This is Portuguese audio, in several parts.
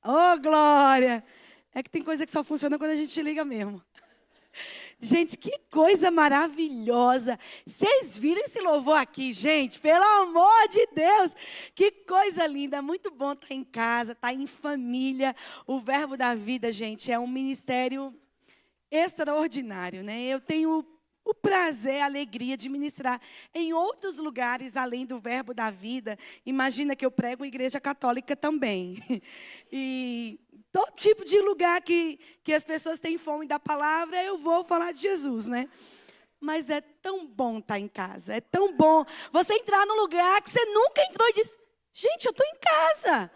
Ô, glória! É que tem coisa que só funciona quando a gente liga mesmo. Gente, que coisa maravilhosa. Vocês viram esse louvor aqui, gente? Pelo amor de Deus. Que coisa linda. Muito bom estar em casa, estar em família. O Verbo da Vida, gente, é um ministério extraordinário, né? Eu tenho o prazer, a alegria de ministrar em outros lugares além do Verbo da Vida. Imagina que eu prego em igreja católica também. E todo tipo de lugar que as pessoas têm fome da palavra, eu vou falar de Jesus, né? Mas é tão bom estar em casa, é tão bom você entrar num lugar que você nunca entrou e diz, gente, eu estou em casa.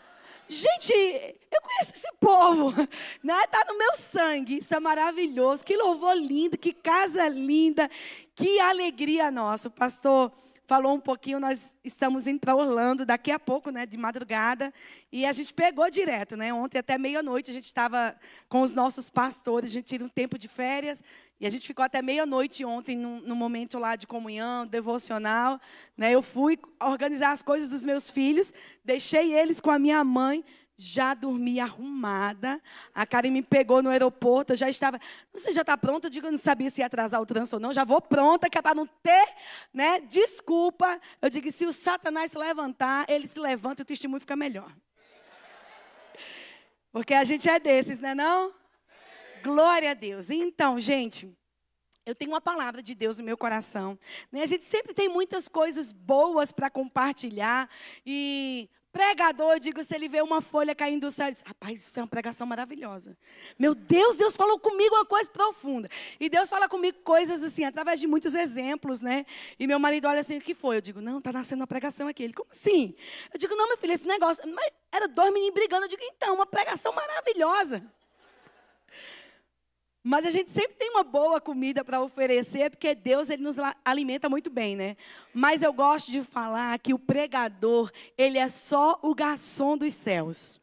Gente, eu conheço esse povo, né? Está no meu sangue, isso é maravilhoso. Que louvor lindo, que casa linda, que alegria nossa. O pastor falou um pouquinho, nós estamos indo para Orlando daqui a pouco, né? De madrugada, e a gente pegou direto, né? Ontem até meia-noite a gente estava com os nossos pastores, a gente tira um tempo de férias, e a gente ficou até meia-noite ontem, no momento lá de comunhão, devocional, né? Eu fui organizar as coisas dos meus filhos, deixei eles com a minha mãe, já dormi arrumada. A Karen me pegou no aeroporto, eu já estava... Você já está pronta? Eu digo, eu não sabia se ia atrasar o trânsito ou não, já vou pronta, que é para não ter, né, desculpa. Eu digo, se o Satanás se levantar, ele se levanta e o testemunho fica melhor. Porque a gente é desses, né, não? Glória a Deus. Então, gente, eu tenho uma palavra de Deus no meu coração, né? A gente sempre tem muitas coisas boas para compartilhar. E pregador, eu digo, se ele vê uma folha caindo do céu, ele diz, rapaz, isso é uma pregação maravilhosa. Meu Deus, Deus falou comigo uma coisa profunda. E Deus fala comigo coisas assim, através de muitos exemplos, né? E meu marido olha assim, o que foi? Eu digo, não, está nascendo uma pregação aqui. Ele, como assim? Eu digo, não, meu filho, esse negócio... Mas era dois meninos brigando. Eu digo, então, uma pregação maravilhosa. Mas a gente sempre tem uma boa comida para oferecer, porque Deus, ele nos alimenta muito bem, né? Mas eu gosto de falar que o pregador, ele é só o garçom dos céus.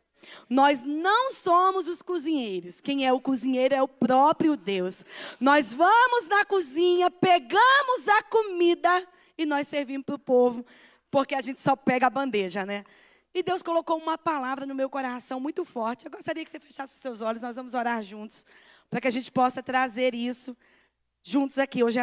Nós não somos os cozinheiros. Quem é o cozinheiro é o próprio Deus. Nós vamos na cozinha, pegamos a comida e nós servimos para o povo, porque a gente só pega a bandeja, né? E Deus colocou uma palavra no meu coração muito forte. Eu gostaria que você fechasse os seus olhos, nós vamos orar juntos, para que a gente possa trazer isso juntos aqui hoje,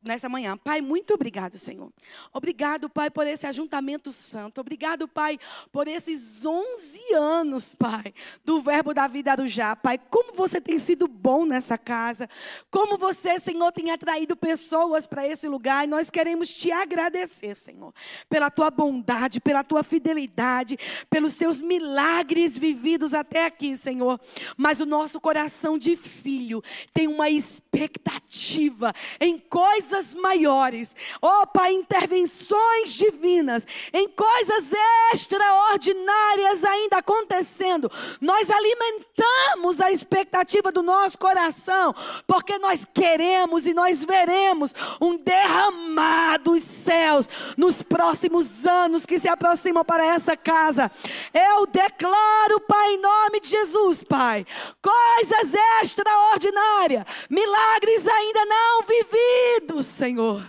nessa manhã. Pai, muito obrigado, Senhor. Obrigado, Pai, por esse ajuntamento santo. Obrigado, Pai, por esses 11 anos, Pai, do Verbo da Vida Arujá. Pai, como você tem sido bom nessa casa. Como você, Senhor, tem atraído pessoas para esse lugar. E nós queremos te agradecer, Senhor, pela tua bondade, pela tua fidelidade, pelos teus milagres vividos até aqui, Senhor. Mas o nosso coração de filho tem uma expectativa em coisas maiores, oh Pai, intervenções divinas, em coisas extraordinárias ainda acontecendo. Nós alimentamos a expectativa do nosso coração, porque nós queremos e nós veremos um derramar dos céus nos próximos anos que se aproximam para essa casa. Eu declaro, Pai, em nome de Jesus, Pai, coisas extraordinárias, milagres ainda não vividos, Senhor,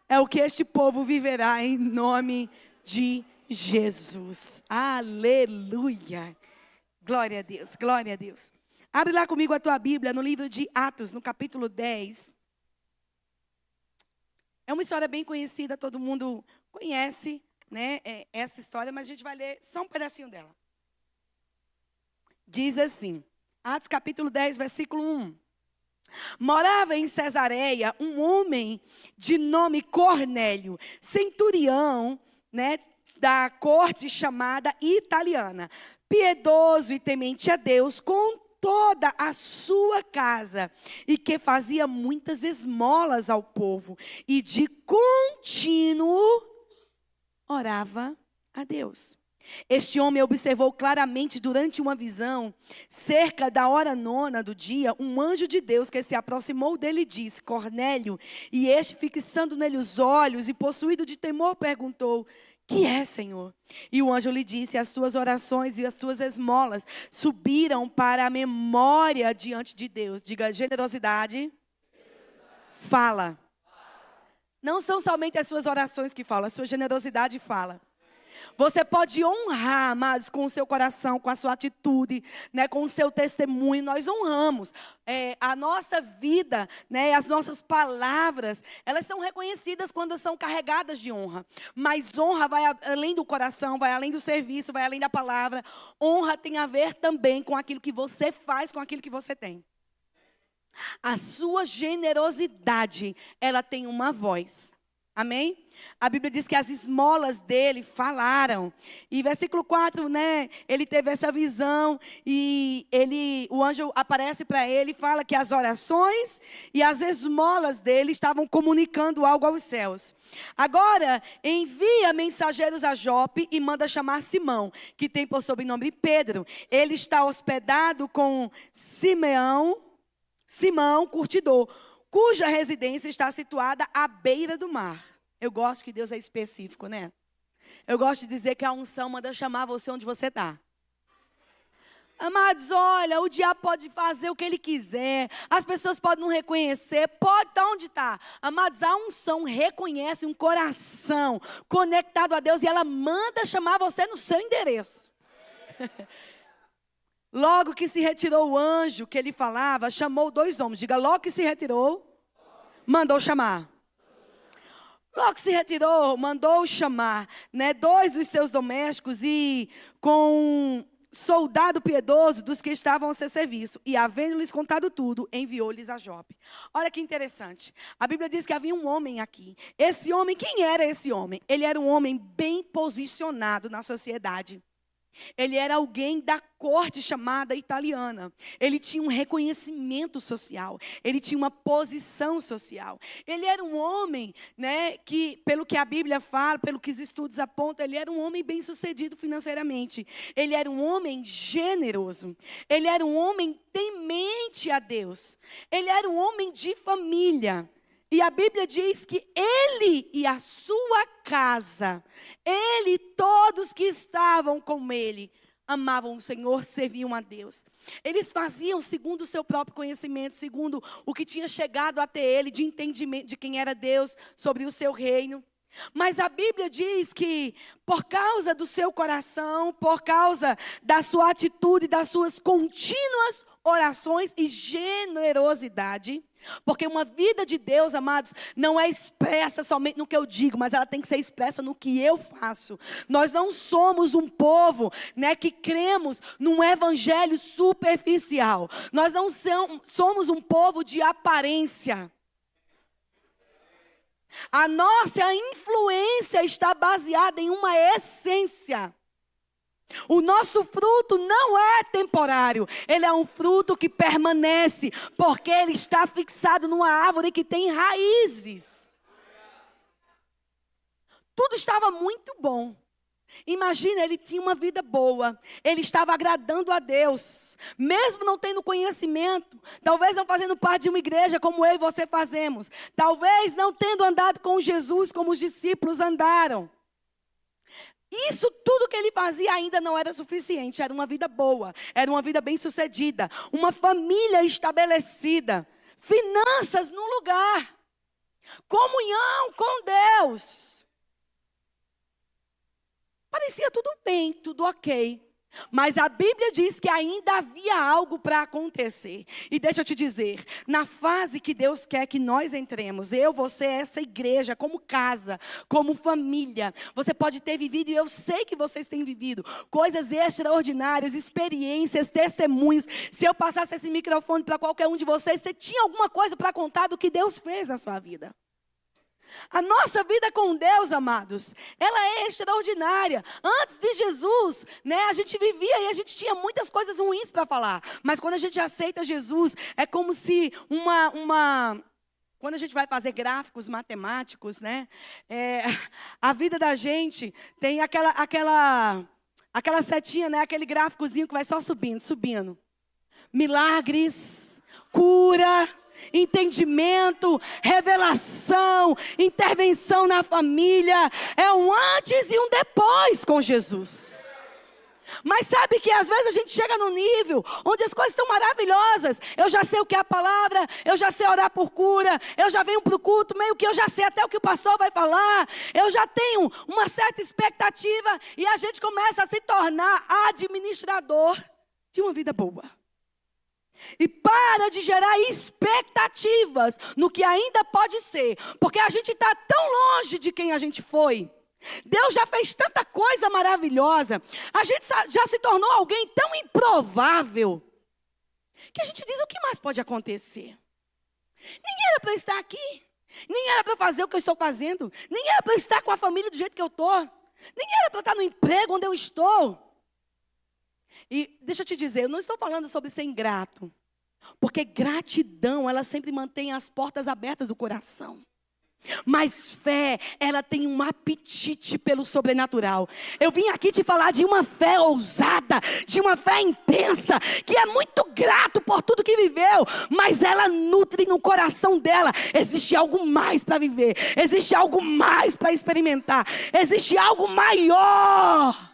é o que este povo viverá em nome de Jesus. Aleluia. Glória a Deus, glória a Deus. Abre lá comigo a tua Bíblia no livro de Atos, no capítulo 10. É uma história bem conhecida, todo mundo conhece, né, essa história, mas a gente vai ler só um pedacinho dela. Diz assim, Atos capítulo 10, versículo 1. Morava em Cesareia um homem de nome Cornélio, centurião, né, da corte chamada italiana, piedoso e temente a Deus com toda a sua casa, e que fazia muitas esmolas ao povo, e de contínuo orava a Deus. Este homem observou claramente durante uma visão, cerca da hora 9 do dia, um anjo de Deus que se aproximou dele e disse, Cornélio, e este, fixando nele os olhos e possuído de temor, perguntou, que é, Senhor? E o anjo lhe disse, as tuas orações e as tuas esmolas subiram para a memória diante de Deus. Diga, generosidade, fala. Não são somente as suas orações que falam, a sua generosidade fala. Você pode honrar, amados, com o seu coração, com a sua atitude, né, com o seu testemunho. Nós honramos. A nossa vida, né, as nossas palavras, elas são reconhecidas quando são carregadas de honra. Mas honra vai além do coração, vai além do serviço, vai além da palavra. Honra tem a ver também com aquilo que você faz, com aquilo que você tem. A sua generosidade, ela tem uma voz. Amém? A Bíblia diz que as esmolas dele falaram. E versículo 4, né? Ele teve essa visão e o anjo aparece para ele e fala que as orações e as esmolas dele estavam comunicando algo aos céus. Agora, envia mensageiros a Jope e manda chamar Simão, que tem por sobrenome Pedro. Ele está hospedado com Simão, curtidor, cuja residência está situada à beira do mar. Eu gosto que Deus é específico, né? Eu gosto de dizer que a unção manda chamar você onde você está. Amados, olha, o diabo pode fazer o que ele quiser, as pessoas podem não reconhecer, pode estar onde está. Amados, a unção reconhece um coração conectado a Deus e ela manda chamar você no seu endereço. Logo que se retirou o anjo que ele falava, chamou 2 homens. Diga, logo que se retirou, mandou chamar. Logo que se retirou, mandou chamar, né, 2 dos seus domésticos e com um soldado piedoso dos que estavam ao seu serviço. E havendo-lhes contado tudo, enviou-lhes a Jope. Olha que interessante. A Bíblia diz que havia um homem aqui. Esse homem, quem era esse homem? Ele era um homem bem posicionado na sociedade. Ele era alguém da corte chamada italiana. Ele tinha um reconhecimento social. Ele tinha uma posição social. Ele era um homem, né, que, pelo que a Bíblia fala, pelo que os estudos apontam, ele era um homem bem-sucedido financeiramente. Ele era um homem generoso. Ele era um homem temente a Deus. Ele era um homem de família. E a Bíblia diz que ele e a sua casa, ele e todos que estavam com ele, amavam o Senhor, serviam a Deus. Eles faziam segundo o seu próprio conhecimento, segundo o que tinha chegado até ele, de entendimento de quem era Deus, sobre o seu reino. Mas a Bíblia diz que por causa do seu coração, por causa da sua atitude, das suas contínuas orações e generosidade, porque uma vida de Deus, amados, não é expressa somente no que eu digo, mas ela tem que ser expressa no que eu faço. Nós não somos um povo, né, que cremos num evangelho superficial. Nós não somos um povo de aparência. A nossa influência está baseada em uma essência. O nosso fruto não é temporário, ele é um fruto que permanece, porque ele está fixado numa árvore que tem raízes. Tudo estava muito bom. Imagina, ele tinha uma vida boa, ele estava agradando a Deus, mesmo não tendo conhecimento, talvez não fazendo parte de uma igreja como eu e você fazemos, talvez não tendo andado com Jesus como os discípulos andaram. Isso tudo que ele fazia ainda não era suficiente. Era uma vida boa, era uma vida bem-sucedida, uma família estabelecida, finanças no lugar, comunhão com Deus. Parecia tudo bem, tudo ok. Mas a Bíblia diz que ainda havia algo para acontecer. E deixa eu te dizer, na fase que Deus quer que nós entremos, eu, você, essa igreja, como casa, como família, você pode ter vivido, e eu sei que vocês têm vivido, coisas extraordinárias, experiências, testemunhos. Se eu passasse esse microfone para qualquer um de vocês, você tinha alguma coisa para contar do que Deus fez na sua vida. A nossa vida com Deus, amados, ela é extraordinária. Antes de Jesus, né, a gente vivia e a gente tinha muitas coisas ruins para falar. Mas quando a gente aceita Jesus, é como se quando a gente vai fazer gráficos matemáticos, né, a vida da gente tem aquela setinha, né, aquele gráficozinho que vai só subindo. Milagres, cura, entendimento, revelação, intervenção na família. É um antes e um depois com Jesus. Mas sabe que às vezes a gente chega num nível onde as coisas estão maravilhosas. Eu já sei o que é a palavra, eu já sei orar por cura, eu já venho para o culto, meio que eu já sei até o que o pastor vai falar. Eu já tenho uma certa expectativa e a gente começa a se tornar administrador de uma vida boa. E para de gerar expectativas no que ainda pode ser, porque a gente está tão longe de quem a gente foi. Deus já fez tanta coisa maravilhosa. A gente já se tornou alguém tão improvável que a gente diz: o que mais pode acontecer? Nem era para eu estar aqui. Nem era para eu fazer o que eu estou fazendo. Nem era para eu estar com a família do jeito que eu estou. Nem era para eu estar no emprego onde eu estou. E deixa eu te dizer, eu não estou falando sobre ser ingrato. Porque gratidão, ela sempre mantém as portas abertas do coração. Mas fé, ela tem um apetite pelo sobrenatural. Eu vim aqui te falar de uma fé ousada, de uma fé intensa, que é muito grato por tudo que viveu, mas ela nutre no coração dela. Existe algo mais para viver, existe algo mais para experimentar, existe algo maior.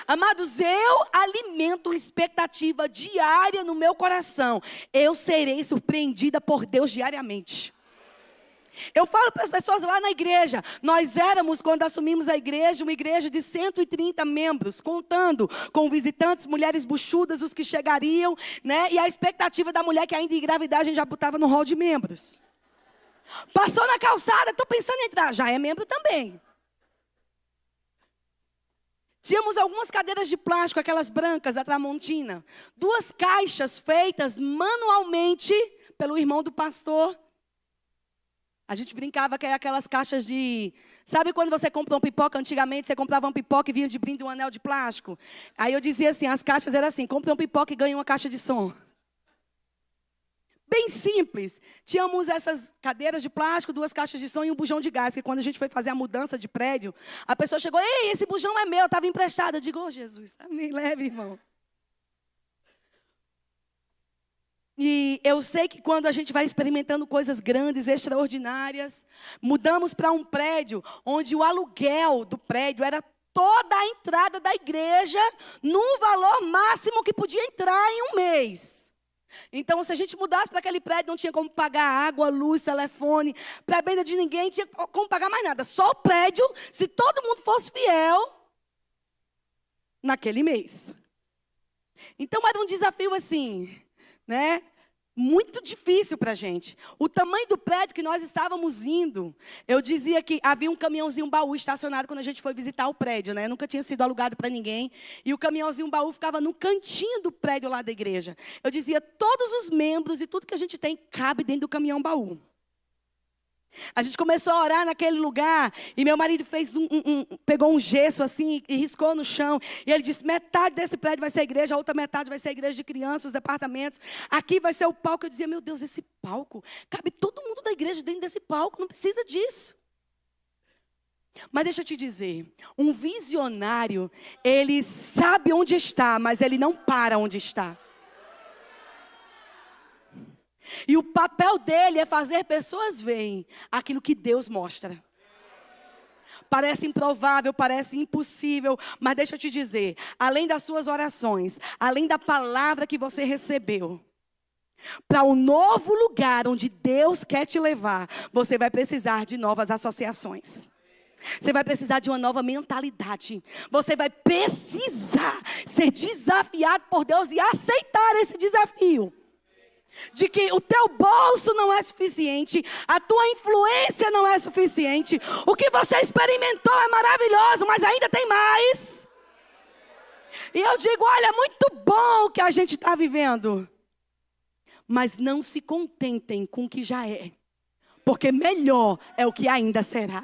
Amados, eu alimento expectativa diária no meu coração. Eu serei surpreendida por Deus diariamente. Eu falo para as pessoas lá na igreja, nós éramos, quando assumimos a igreja, uma igreja de 130 membros, contando com visitantes, mulheres buchudas, os que chegariam, né? E a expectativa da mulher que ainda em gravidade, a gente já botava no hall de membros. Passou na calçada, estou pensando em entrar, já é membro também. Tínhamos algumas cadeiras de plástico, aquelas brancas, a Tramontina. 2 caixas feitas manualmente pelo irmão do pastor. A gente brincava que era aquelas caixas de... Sabe quando você compra uma pipoca? Antigamente você comprava uma pipoca e vinha de brinde um anel de plástico. Aí eu dizia assim, as caixas eram assim, compra uma pipoca e ganha uma caixa de som. Bem simples. Tínhamos essas cadeiras de plástico, 2 caixas de som e um bujão de gás. Que quando a gente foi fazer a mudança de prédio, a pessoa chegou: ei, esse bujão é meu, estava emprestado. Eu digo: oh, Jesus, me leve, irmão. E eu sei que quando a gente vai experimentando coisas grandes, extraordinárias, mudamos para um prédio onde o aluguel do prédio era toda a entrada da igreja num valor máximo que podia entrar em um mês. Então, se a gente mudasse para aquele prédio, não tinha como pagar água, luz, telefone, para bem de ninguém, não tinha como pagar mais nada. Só o prédio, se todo mundo fosse fiel naquele mês. Então, era um desafio assim, né? Muito difícil para a gente. O tamanho do prédio que nós estávamos indo, eu dizia que havia um caminhãozinho baú estacionado quando a gente foi visitar o prédio, né? Nunca tinha sido alugado para ninguém. E o caminhãozinho baú ficava no cantinho do prédio lá da igreja. Eu dizia, todos os membros e tudo que a gente tem cabe dentro do caminhão baú. A gente começou a orar naquele lugar e meu marido pegou um gesso assim e riscou no chão. E ele disse, metade desse prédio vai ser a igreja, a outra metade vai ser a igreja de crianças, os departamentos. Aqui vai ser o palco. Eu dizia, meu Deus, esse palco, cabe todo mundo da igreja dentro desse palco, não precisa disso. Mas deixa eu te dizer, um visionário, ele sabe onde está, mas ele não para onde está. E o papel dele é fazer pessoas verem aquilo que Deus mostra. Parece improvável, parece impossível, mas deixa eu te dizer, além das suas orações, além da palavra que você recebeu, para o novo lugar onde Deus quer te levar, você vai precisar de novas associações. Você vai precisar de uma nova mentalidade. Você vai precisar ser desafiado por Deus e aceitar esse desafio. De que o teu bolso não é suficiente, a tua influência não é suficiente, o que você experimentou é maravilhoso, mas ainda tem mais. E eu digo, olha, é muito bom o que a gente está vivendo, mas não se contentem com o que já é, porque melhor é o que ainda será.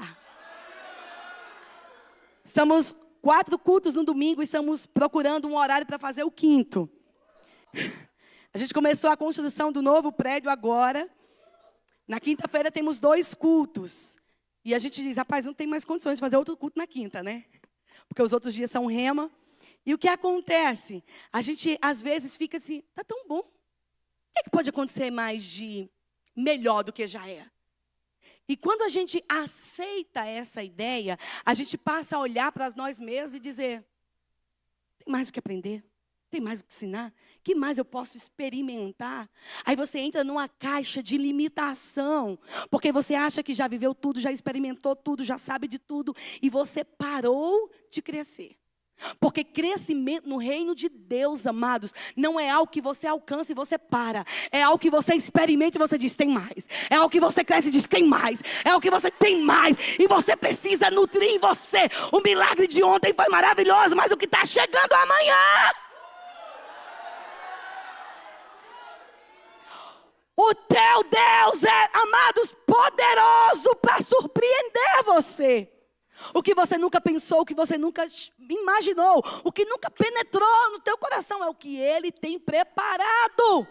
Estamos 4 cultos no domingo e estamos procurando um horário para fazer o 5º. A gente começou a construção do novo prédio agora. Na quinta-feira temos 2 cultos. E a gente diz, rapaz, não tem mais condições de fazer outro culto na quinta, né? Porque os outros dias são rema. E o que acontece? A gente, às vezes, fica assim, tá tão bom. O que pode acontecer mais de melhor do que já é? E quando a gente aceita essa ideia, a gente passa a olhar para nós mesmos e dizer: tem mais o que aprender? Tem mais o que ensinar? O que mais eu posso experimentar? Aí você entra numa caixa de limitação, porque você acha que já viveu tudo, já experimentou tudo, já sabe de tudo, e você parou de crescer. Porque crescimento no reino de Deus, amados, não é algo que você alcança e você para. É algo que você experimenta e você diz: tem mais. É algo que você cresce e diz: tem mais. É algo que você tem mais. E você precisa nutrir em você. O milagre de ontem foi maravilhoso, mas o que está chegando amanhã... O teu Deus é, amados, poderoso para surpreender você. O que você nunca pensou, o que você nunca imaginou, o que nunca penetrou no teu coração é o que Ele tem preparado.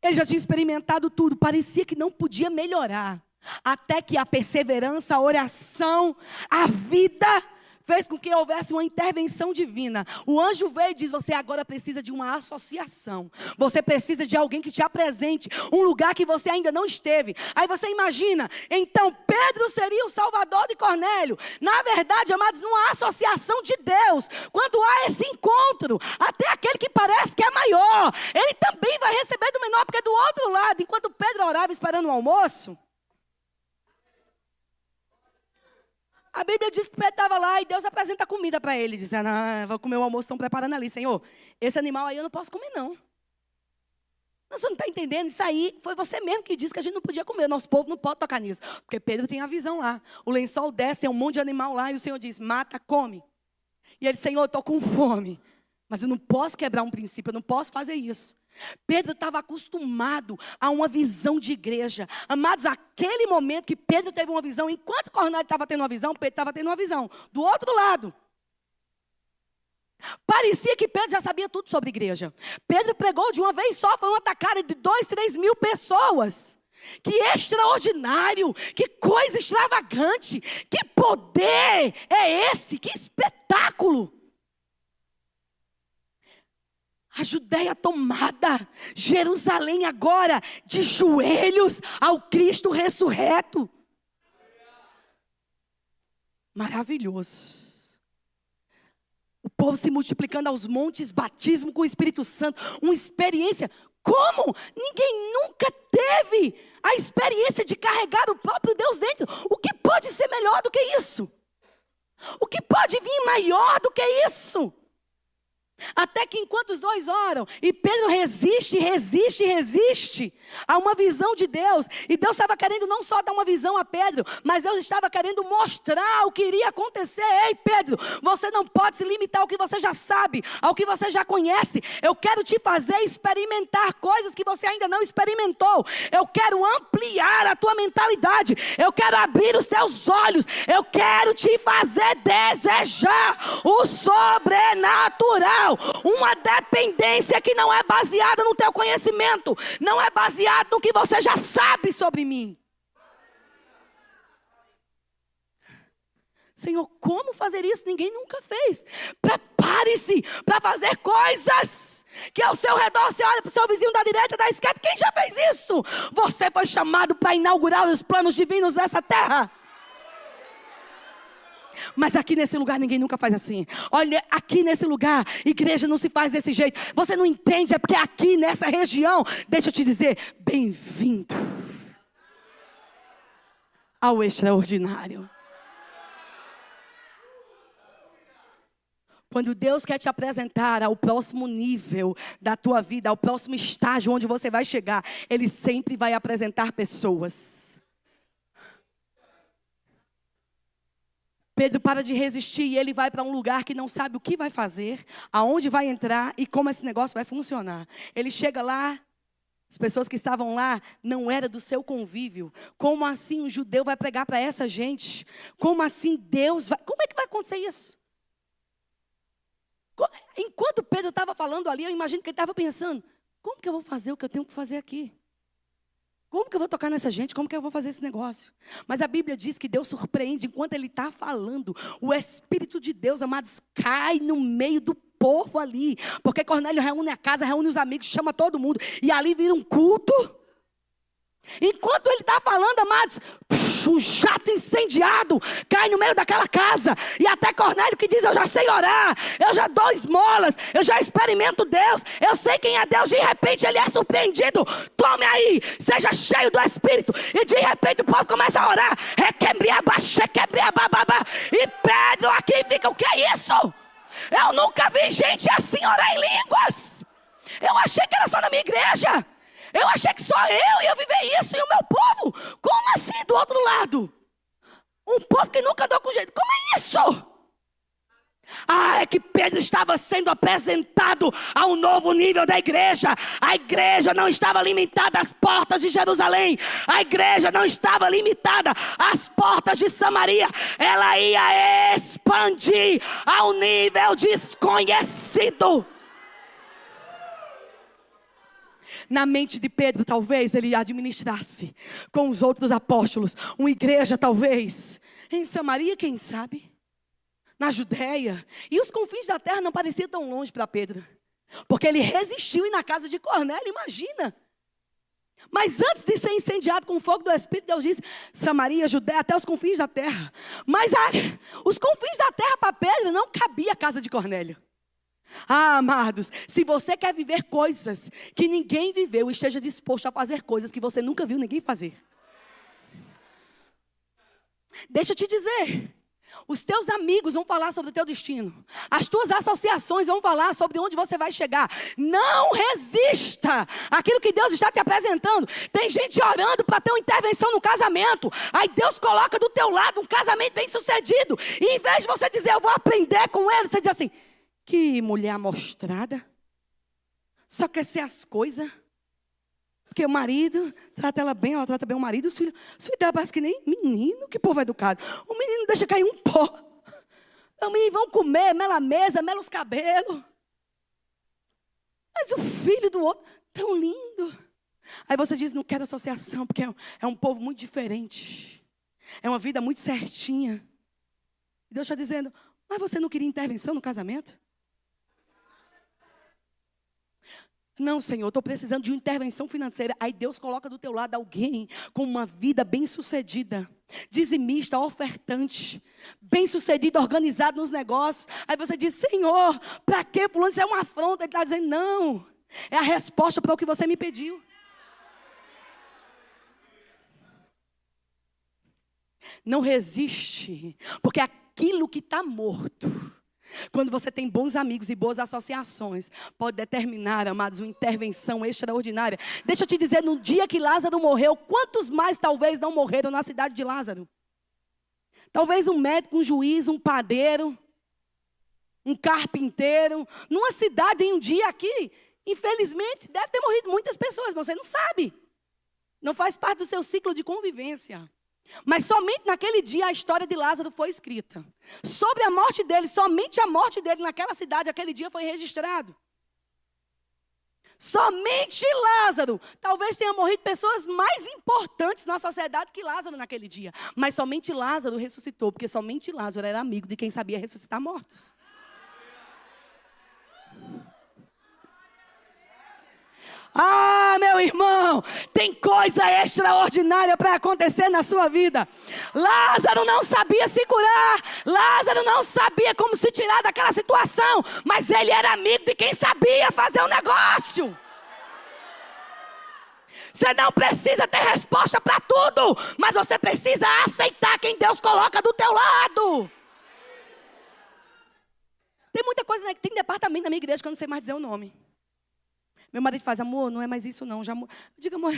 Ele já tinha experimentado tudo, parecia que não podia melhorar. Até que a perseverança, a oração, a vida fez com que houvesse uma intervenção divina. O anjo veio e diz: você agora precisa de uma associação. Você precisa de alguém que te apresente um lugar que você ainda não esteve. Aí você imagina, então Pedro seria o salvador de Cornélio. Na verdade, amados, numa associação de Deus, quando há esse encontro, até aquele que parece que é maior, ele também vai receber do menor, porque do outro lado, enquanto Pedro orava esperando o almoço, a Bíblia diz que Pedro estava lá e Deus apresenta comida para ele. Diz: não, vou comer o almoço, estão preparando ali. Senhor, esse animal aí eu não posso comer, não. Você não está entendendo? Isso aí foi você mesmo que disse que a gente não podia comer. Nosso povo não pode tocar nisso. Porque Pedro tem a visão lá. O lençol desce, tem um monte de animal lá. E o Senhor diz: mata, come. E ele diz: Senhor, eu estou com fome. Mas eu não posso quebrar um princípio, eu não posso fazer isso. Pedro estava acostumado a uma visão de igreja. Amados, aquele momento que Pedro teve uma visão, enquanto Cornélio estava tendo uma visão, Pedro estava tendo uma visão. Do outro lado, parecia que Pedro já sabia tudo sobre igreja. Pedro pregou de uma vez só, foi uma atacada de 2, 3 mil pessoas. Que extraordinário, que coisa extravagante, que poder é esse, que espetáculo. A Judéia tomada, Jerusalém agora de joelhos ao Cristo ressurreto. Maravilhoso. O povo se multiplicando aos montes, batismo com o Espírito Santo, uma experiência. Como? Ninguém nunca teve a experiência de carregar o próprio Deus dentro. O que pode ser melhor do que isso? O que pode vir maior do que isso? Até que enquanto os dois oram, e Pedro resiste a uma visão de Deus. E Deus estava querendo não só dar uma visão a Pedro, mas Deus estava querendo mostrar o que iria acontecer. Ei, Pedro, você não pode se limitar ao que você já sabe, ao que você já conhece. Eu quero te fazer experimentar coisas que você ainda não experimentou. Eu quero ampliar a tua mentalidade. Eu quero abrir os teus olhos. Eu quero te fazer desejar o sobrenatural. Uma dependência que não é baseada no teu conhecimento, não é baseada no que você já sabe sobre mim. Senhor, como fazer isso? Ninguém nunca fez. Prepare-se para fazer coisas que ao seu redor você olha para o seu vizinho da direita, da esquerda. Quem já fez isso? Você foi chamado para inaugurar os planos divinos nessa terra. Mas aqui nesse lugar ninguém nunca faz assim. Olha, aqui nesse lugar, igreja não se faz desse jeito. Você não entende, é porque aqui nessa região, deixa eu te dizer, bem-vindo ao extraordinário. Quando Deus quer te apresentar ao próximo nível da tua vida, ao próximo estágio onde você vai chegar, Ele sempre vai apresentar pessoas. Pedro para de resistir e ele vai para um lugar que não sabe o que vai fazer, aonde vai entrar e como esse negócio vai funcionar. Ele chega lá, as pessoas que estavam lá não eram do seu convívio. Como assim um judeu vai pregar para essa gente? Como assim Deus vai... Como é que vai acontecer isso? Enquanto Pedro estava falando ali, eu imagino que ele estava pensando: como que eu vou fazer o que eu tenho que fazer aqui? Como que eu vou tocar nessa gente? Como que eu vou fazer esse negócio? Mas a Bíblia diz que Deus surpreende enquanto Ele está falando. O Espírito de Deus, amados, cai no meio do povo ali. Porque Cornélio reúne a casa, reúne os amigos, chama todo mundo. E ali vira um culto. Enquanto ele está falando, amados, um jato incendiado cai no meio daquela casa. E até Cornélio que diz: eu já sei orar, eu já dou esmolas, eu já experimento Deus, eu sei quem é Deus. De repente ele é surpreendido. Tome aí, seja cheio do Espírito. E de repente o povo começa a orar. E Pedro aqui fica: o que é isso? Eu nunca vi gente assim orar em línguas. Eu achei que era só na minha igreja. Eu achei que só eu ia viver isso e o meu povo. Como assim do outro lado? Um povo que nunca andou com jeito. Como é isso? É que Pedro estava sendo apresentado a um novo nível da igreja. A igreja não estava limitada às portas de Jerusalém. A igreja não estava limitada às portas de Samaria. Ela ia expandir ao nível desconhecido. Na mente de Pedro, talvez ele administrasse com os outros apóstolos uma igreja, talvez em Samaria, quem sabe, na Judéia. E os confins da terra não pareciam tão longe para Pedro, porque ele resistiu ir na casa de Cornélio, imagina. Mas antes de ser incendiado com o fogo do Espírito, Deus disse: Samaria, Judéia, até os confins da terra. Mas os confins da terra para Pedro não cabia a casa de Cornélio. Amados, se você quer viver coisas que ninguém viveu, esteja disposto a fazer coisas que você nunca viu ninguém fazer. Deixa eu te dizer, os teus amigos vão falar sobre o teu destino. As tuas associações vão falar sobre onde você vai chegar. Não resista àquilo que Deus está te apresentando. Tem gente orando para ter uma intervenção no casamento. Aí Deus coloca do teu lado um casamento bem sucedido. E em vez de você dizer: eu vou aprender com ele, você diz assim: que mulher amostrada, só quer ser as coisas. Porque o marido trata ela bem, ela trata bem o marido. Os filhos dela parece que nem menino, que povo educado. O menino deixa cair um pó. Os meninos vão comer, mela a mesa, mela os cabelos. Mas o filho do outro, tão lindo. Aí você diz: não quero associação, porque é um povo muito diferente. É uma vida muito certinha. E Deus está dizendo: mas você não queria intervenção no casamento? Não, Senhor, estou precisando de uma intervenção financeira. Aí Deus coloca do teu lado alguém com uma vida bem sucedida, dizimista, ofertante, bem sucedido, organizado nos negócios. Aí você diz: Senhor, para quê? Fulano, isso é uma afronta. Ele está dizendo: não, é a resposta para o que você me pediu. Não resiste, porque aquilo que está morto, quando você tem bons amigos e boas associações, pode determinar, amados, uma intervenção extraordinária. Deixa eu te dizer, no dia que Lázaro morreu, quantos mais talvez não morreram na cidade de Lázaro? Talvez um médico, um juiz, um padeiro, um carpinteiro. Numa cidade, em um dia aqui, infelizmente, deve ter morrido muitas pessoas, mas você não sabe. Não faz parte do seu ciclo de convivência. Mas somente naquele dia a história de Lázaro foi escrita. Sobre a morte dele, somente a morte dele naquela cidade, aquele dia foi registrado. Somente Lázaro. Talvez tenha morrido pessoas mais importantes na sociedade que Lázaro naquele dia. Mas somente Lázaro ressuscitou, porque somente Lázaro era amigo de quem sabia ressuscitar mortos. Meu irmão, tem coisa extraordinária para acontecer na sua vida. Lázaro não sabia se curar, Lázaro não sabia como se tirar daquela situação, mas ele era amigo de quem sabia fazer um negócio. Você não precisa ter resposta para tudo, mas você precisa aceitar quem Deus coloca do teu lado. Tem muita coisa, né? Tem departamento na minha igreja que eu não sei mais dizer o nome. Meu marido faz: amor, não é mais isso não. Eu digo: amor,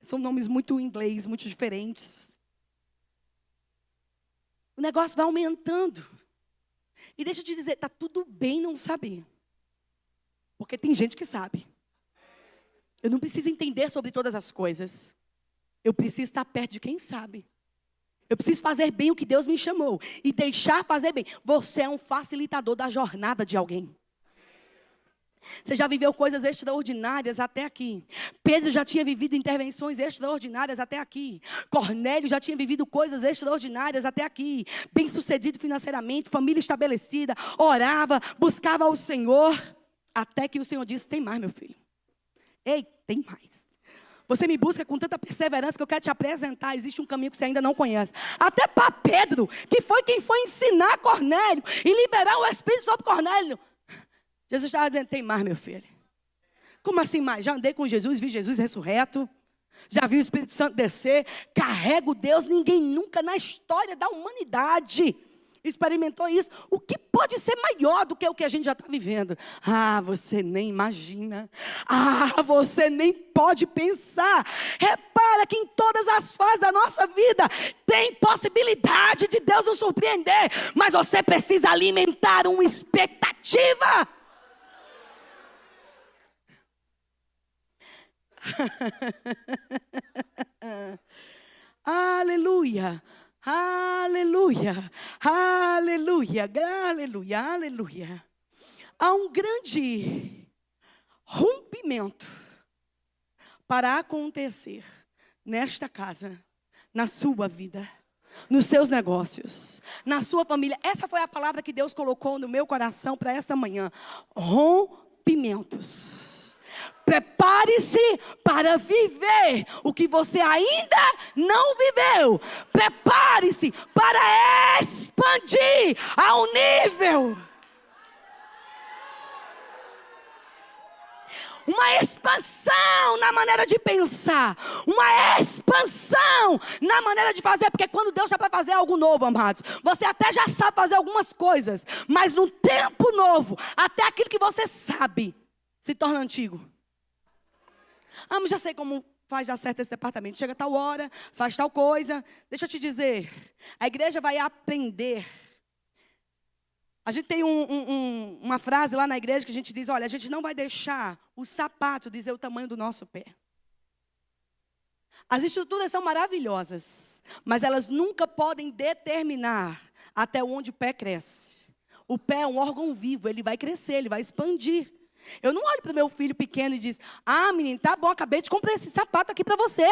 são nomes muito em inglês, muito diferentes. O negócio vai aumentando. E deixa eu te dizer, está tudo bem não saber. Porque tem gente que sabe. Eu não preciso entender sobre todas as coisas. Eu preciso estar perto de quem sabe. Eu preciso fazer bem o que Deus me chamou. E deixar fazer bem. Você é um facilitador da jornada de alguém. Você já viveu coisas extraordinárias até aqui. Pedro já tinha vivido intervenções extraordinárias até aqui. Cornélio já tinha vivido coisas extraordinárias até aqui. Bem sucedido financeiramente, família estabelecida, orava, buscava ao Senhor. Até que o Senhor disse: tem mais, meu filho. Ei, tem mais. Você me busca com tanta perseverança que eu quero te apresentar. Existe um caminho que você ainda não conhece. Até para Pedro, que foi quem foi ensinar Cornélio e liberar o Espírito sobre Cornélio. Jesus estava dizendo, tem mais, meu filho. Como assim mais? Já andei com Jesus, vi Jesus ressurreto. Já vi o Espírito Santo descer. Carrego Deus. Ninguém nunca na história da humanidade experimentou isso. O que pode ser maior do que o que a gente já está vivendo? Ah, você nem imagina. Ah, você nem pode pensar. Repara que em todas as fases da nossa vida tem possibilidade de Deus nos surpreender. Mas você precisa alimentar uma expectativa. Aleluia. Aleluia, aleluia, aleluia, aleluia. Há um grande rompimento para acontecer nesta casa, na sua vida, nos seus negócios, na sua família. Essa foi a palavra que Deus colocou no meu coração para esta manhã. Rompimentos. Prepare-se para viver o que você ainda não viveu. Prepare-se para expandir ao nível. Uma expansão na maneira de pensar. Uma expansão na maneira de fazer. Porque quando Deus está para fazer algo novo, amados, você até já sabe fazer algumas coisas. Mas no tempo novo, até aquilo que você sabe se torna antigo. Ah, mas já sei como faz dar certo esse departamento. Chega a tal hora, faz tal coisa. Deixa eu te dizer, a igreja vai aprender. A gente tem uma frase lá na igreja que a gente diz, olha, a gente não vai deixar o sapato dizer o tamanho do nosso pé. As estruturas são maravilhosas, mas elas nunca podem determinar até onde o pé cresce. O pé é um órgão vivo, ele vai crescer, ele vai expandir. Eu não olho para o meu filho pequeno e diz, ah, menino, tá bom, acabei de comprar esse sapato aqui para você.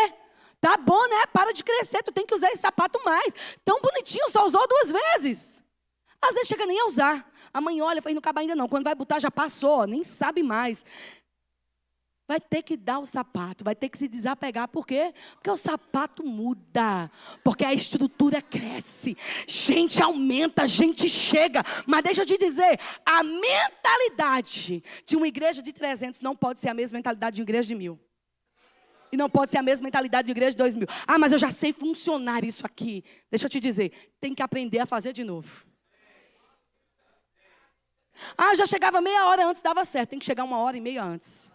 Tá bom, né? Para de crescer, tu tem que usar esse sapato mais. Tão bonitinho, só usou 2 vezes. Às vezes chega nem a usar. A mãe olha e fala, não acaba ainda não. Quando vai botar, já passou, nem sabe mais. Vai ter que dar o sapato, vai ter que se desapegar. Por quê? Porque o sapato muda. Porque a estrutura cresce. Gente aumenta, gente chega. Mas deixa eu te dizer, a mentalidade de uma igreja de 300 não pode ser a mesma mentalidade de uma igreja de 1000. E não pode ser a mesma mentalidade de uma igreja de 2000. Ah, mas eu já sei funcionar isso aqui. Deixa eu te dizer, tem que aprender a fazer de novo. Ah, eu já chegava meia hora antes, dava certo. Tem que chegar 1h30 antes.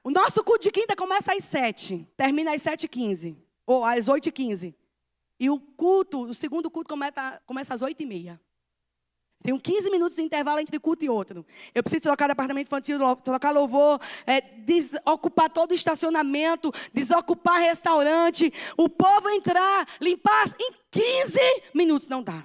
O nosso culto de quinta começa às 7, termina às 7h15, ou às 8h15. E o segundo culto começa às 8h30. Tem 15 minutos de intervalo entre culto e outro. Eu preciso trocar departamento infantil, trocar louvor, desocupar todo o estacionamento, desocupar restaurante, o povo entrar, limpar em 15 minutos. Não dá.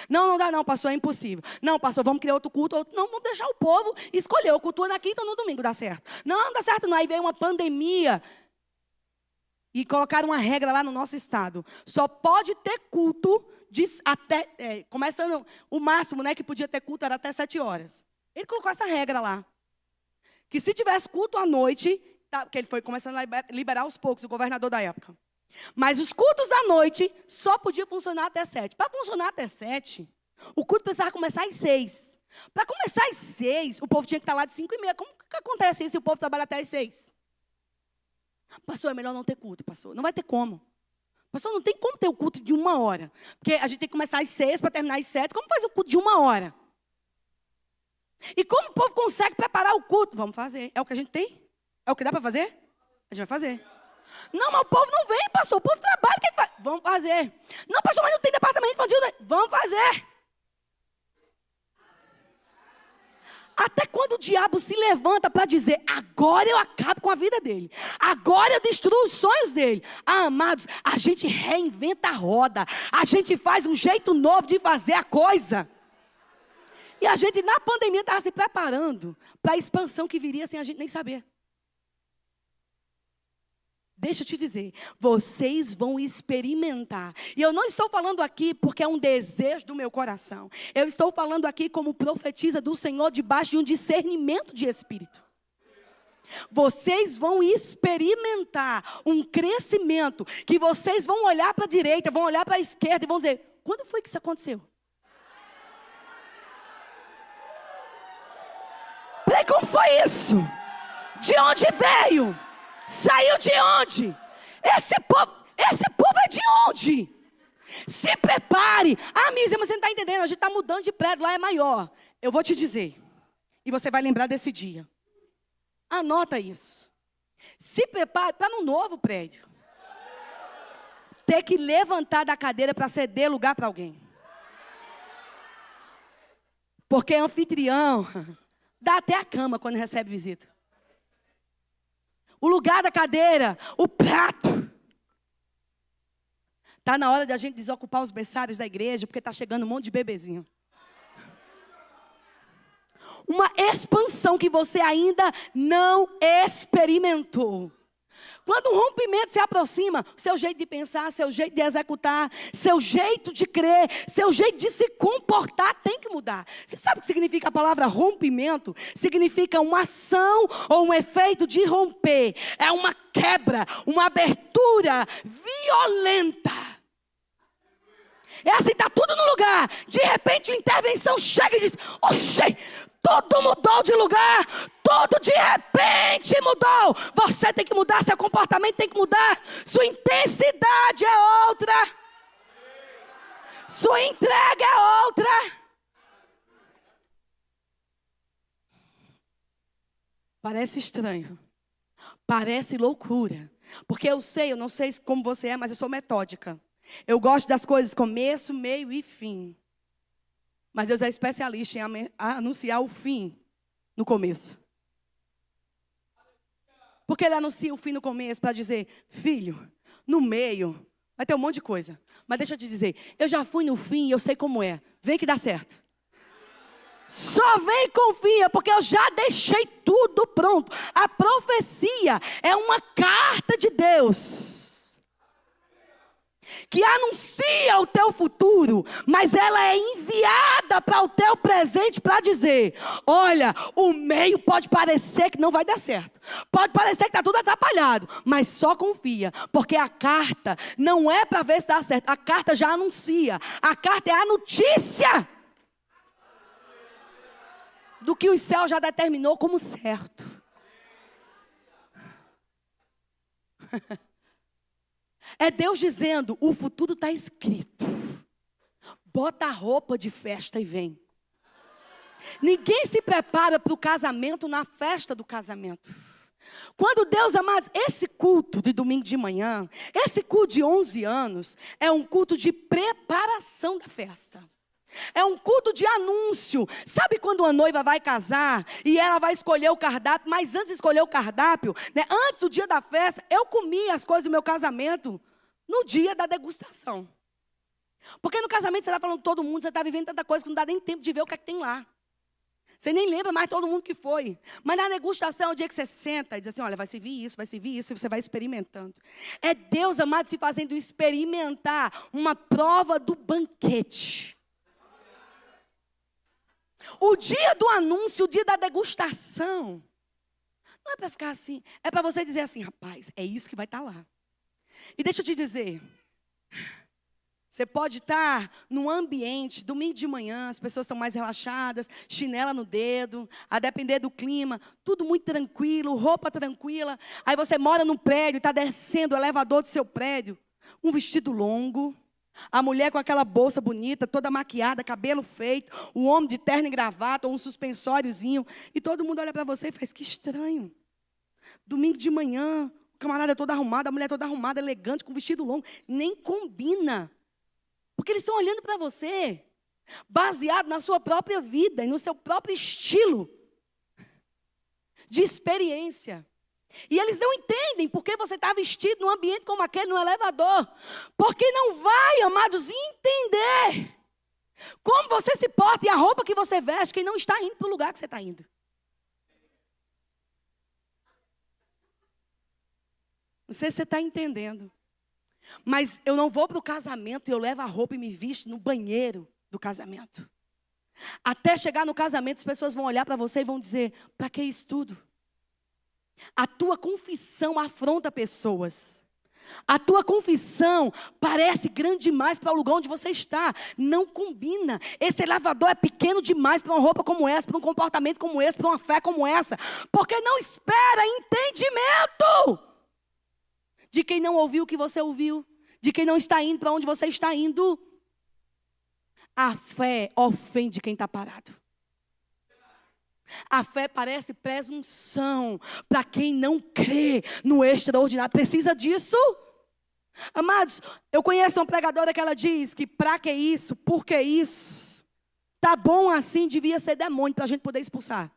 Não dá não, pastor, é impossível. Não, pastor, vamos criar outro culto. Não, vamos deixar o povo escolher. O culto na quinta ou no domingo, dá certo. Não dá certo não. Aí veio uma pandemia e colocaram uma regra lá no nosso estado. Só pode ter culto começando o máximo, né, que podia ter culto era até 7 horas. Ele colocou essa regra lá. Que se tivesse culto à noite, porque ele foi começando a liberar aos poucos, o governador da época. Mas os cultos da noite só podiam funcionar até 7. Para funcionar até 7, o culto precisava começar às 6. Para começar às 6, o povo tinha que estar lá de 5h30. Como que acontece isso se o povo trabalha até às 6? Pastor, é melhor não ter culto, pastor. Não vai ter como. Pastor, não tem como ter o culto de 1 hora. Porque a gente tem que começar às 6 para terminar às 7. Como faz o culto de 1 hora? E como o povo consegue preparar o culto? Vamos fazer. É o que a gente tem? É o que dá para fazer? A gente vai fazer. Não, mas o povo não vem, pastor. O povo trabalha, o que faz? Vamos fazer. Não, pastor, mas não tem departamento infantil. Vamos fazer. Até quando o diabo se levanta para dizer, agora eu acabo com a vida dele. Agora eu destruo os sonhos dele. Ah, amados, a gente reinventa a roda. A gente faz um jeito novo de fazer a coisa. E a gente, na pandemia, estava se preparando para a expansão que viria sem a gente nem saber. Deixa eu te dizer, vocês vão experimentar. E eu não estou falando aqui porque é um desejo do meu coração. Eu estou falando aqui como profetisa do Senhor debaixo de um discernimento de espírito. Vocês vão experimentar um crescimento que vocês vão olhar para a direita, vão olhar para a esquerda e vão dizer: quando foi que isso aconteceu? Peraí, como foi isso? De onde veio? Saiu de onde? Esse povo é de onde? Se prepare. Ah, Mísia, mas você não está entendendo, a gente está mudando de prédio, lá é maior. Eu vou te dizer, e você vai lembrar desse dia. Anota isso. Se prepare para um novo prédio. Ter que levantar da cadeira para ceder lugar para alguém. Porque anfitrião dá até a cama quando recebe visita. O lugar da cadeira, o prato. Está na hora de a gente desocupar os berçários da igreja, porque está chegando um monte de bebezinho. Uma expansão que você ainda não experimentou. Quando um rompimento se aproxima, seu jeito de pensar, seu jeito de executar, seu jeito de crer, seu jeito de se comportar tem que mudar. Você sabe o que significa a palavra rompimento? Significa uma ação ou um efeito de romper. É uma quebra, uma abertura violenta. É assim, está tudo no lugar. De repente, a intervenção chega e diz: oxê, tudo mudou de lugar. Tudo de repente mudou. Você tem que mudar, seu comportamento tem que mudar. Sua intensidade é outra. Sua entrega é outra. Parece estranho. Parece loucura. Porque eu não sei como você é, mas eu sou metódica. Eu gosto das coisas começo, meio e fim. Mas Deus é especialista em anunciar o fim no começo. Porque Ele anuncia o fim no começo para dizer: filho, no meio vai ter um monte de coisa. Mas deixa eu te dizer, eu já fui no fim e eu sei como é. Vem que dá certo. Só vem e confia, porque eu já deixei tudo pronto. A profecia é uma carta de Deus que anuncia o teu futuro, mas ela é enviada para o teu presente para dizer: olha, o meio pode parecer que não vai dar certo, pode parecer que está tudo atrapalhado, mas só confia, porque a carta não é para ver se dá certo, a carta já anuncia, a carta é a notícia do que o céu já determinou como certo. É Deus dizendo: o futuro está escrito. Bota a roupa de festa e vem. Ninguém se prepara para o casamento na festa do casamento. Quando Deus, amados, esse culto de domingo de manhã, esse culto de 11 anos, é um culto de preparação da festa. É um culto de anúncio. Sabe quando uma noiva vai casar e ela vai escolher o cardápio? Mas antes de escolher o cardápio, né, antes do dia da festa, eu comi as coisas do meu casamento no dia da degustação. Porque no casamento você está falando com todo mundo, você está vivendo tanta coisa que não dá nem tempo de ver o que é que tem lá. Você nem lembra mais todo mundo que foi. Mas na degustação é o dia que você senta e diz assim: olha, vai servir isso, e você vai experimentando. É Deus, amado, se fazendo experimentar uma prova do banquete. O dia do anúncio, o dia da degustação, não é para ficar assim, é para você dizer assim: rapaz, é isso que vai estar lá. E deixa eu te dizer, você pode estar num ambiente, domingo de manhã, as pessoas estão mais relaxadas, chinela no dedo, a depender do clima, tudo muito tranquilo, roupa tranquila. Aí você mora num prédio, está descendo o elevador do seu prédio, um vestido longo. A mulher com aquela bolsa bonita, toda maquiada, cabelo feito, o homem de terno e gravata, ou um suspensóriozinho, e todo mundo olha para você e faz: que estranho. Domingo de manhã, o camarada todo arrumado, a mulher toda arrumada, elegante, com vestido longo, nem combina. Porque eles estão olhando para você, baseado na sua própria vida e no seu próprio estilo de experiência. E eles não entendem porque você está vestido num ambiente como aquele, no elevador. Porque não vai, amados, entender como você se porta e a roupa que você veste, quem não está indo para o lugar que você está indo. Não sei se você está entendendo. Mas eu não vou para o casamento e eu levo a roupa e me visto no banheiro do casamento. Até chegar no casamento, as pessoas vão olhar para você e vão dizer: para que isso tudo? A tua confissão afronta pessoas. A tua confissão parece grande demais para o lugar onde você está. Não combina. Esse elevador é pequeno demais para uma roupa como essa, para um comportamento como esse, para uma fé como essa. Porque não espera entendimento de quem não ouviu o que você ouviu, de quem não está indo para onde você está indo. A fé ofende quem está parado. A fé parece presunção para quem não crê no extraordinário. Precisa disso? Amados, eu conheço uma pregadora que ela diz que para que isso, por que isso? Tá bom assim, devia ser demônio para a gente poder expulsar.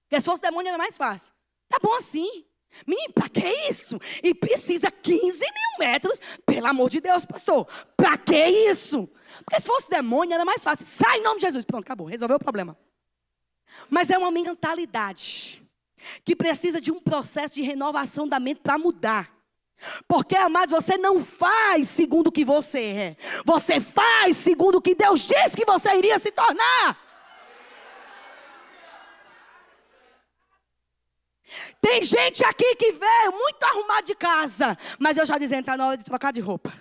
Porque se fosse demônio era mais fácil. Tá bom assim. Menino, para que isso? E precisa 15 mil metros, pelo amor de Deus, pastor. Para que isso? Porque se fosse demônio era mais fácil. Sai em nome de Jesus. Pronto, acabou, resolveu o problema. Mas é uma mentalidade que precisa de um processo de renovação da mente para mudar. Porque, amados, você não faz segundo o que você é. Você faz segundo o que Deus disse que você iria se tornar. Tem gente aqui que veio muito arrumado de casa, mas eu já dizendo, está na hora de trocar de roupa.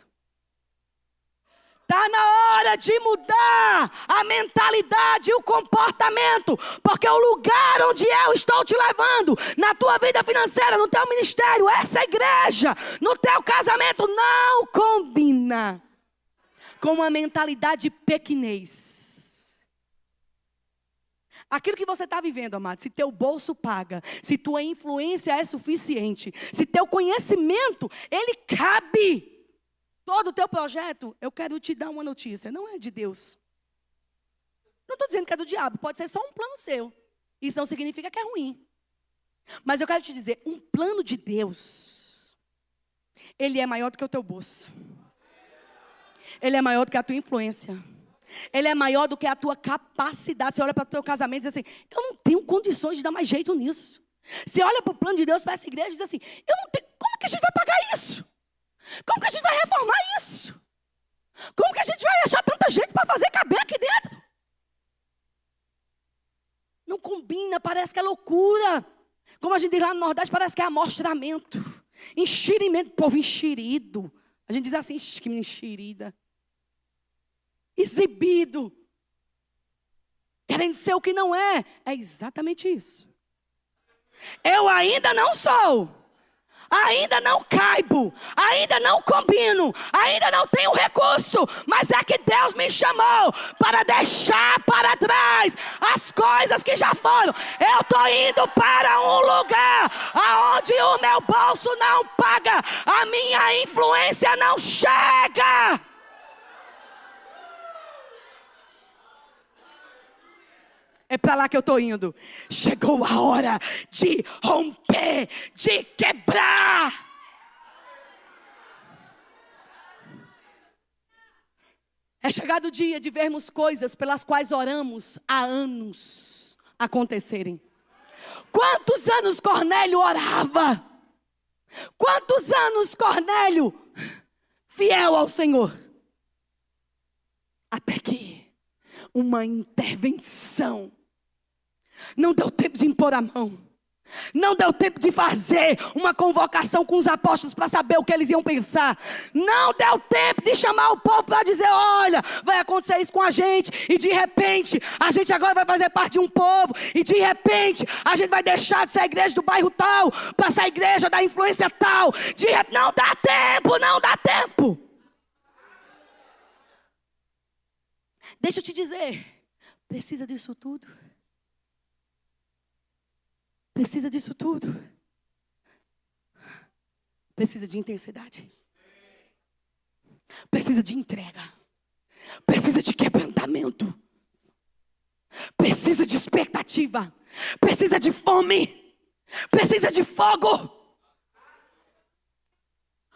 Está na hora de mudar a mentalidade e o comportamento. Porque o lugar onde eu estou te levando, na tua vida financeira, no teu ministério, essa igreja, no teu casamento, não combina com uma mentalidade pequenez. Aquilo que você está vivendo, amado, se teu bolso paga, se tua influência é suficiente, se teu conhecimento, ele cabe. Todo o teu projeto, eu quero te dar uma notícia, não é de Deus. Não estou dizendo que é do diabo, pode ser só um plano seu. Isso não significa que é ruim. Mas eu quero te dizer, um plano de Deus, ele é maior do que o teu bolso. Ele é maior do que a tua influência. Ele é maior do que a tua capacidade. Você olha para o teu casamento e diz assim, eu não tenho condições de dar mais jeito nisso. Você olha para o plano de Deus, para essa igreja e diz assim, eu não tenho, como que a gente vai pagar isso? Como que a gente vai reformar isso? Como que a gente vai achar tanta gente para fazer caber aqui dentro? Não combina, parece que é loucura. Como a gente diz lá no Nordeste, parece que é amostramento. Enxirimento, povo enxerido. A gente diz assim, que menina enxerida. Exibido. Querendo ser o que não é. É exatamente isso. Eu ainda não sou. Ainda não caibo, ainda não combino, ainda não tenho recurso, mas é que Deus me chamou para deixar para trás as coisas que já foram. Eu estou indo para um lugar aonde o meu bolso não paga, a minha influência não chega. É para lá que eu estou indo. Chegou a hora de romper, de quebrar. É chegado o dia de vermos coisas pelas quais oramos há anos acontecerem. Quantos anos Cornélio orava? Quantos anos Cornélio fiel ao Senhor? Até que uma intervenção. Não deu tempo de impor a mão. Não deu tempo de fazer uma convocação com os apóstolos para saber o que eles iam pensar. Não deu tempo de chamar o povo para dizer, olha, vai acontecer isso com a gente. E de repente, a gente agora vai fazer parte de um povo. E de repente, a gente vai deixar de ser a igreja do bairro tal para ser a igreja da influência tal. Não dá tempo, não dá tempo. Deixa eu te dizer, precisa disso tudo. Precisa disso tudo. Precisa de intensidade. Precisa de entrega. Precisa de quebrantamento. Precisa de expectativa. Precisa de fome. Precisa de fogo.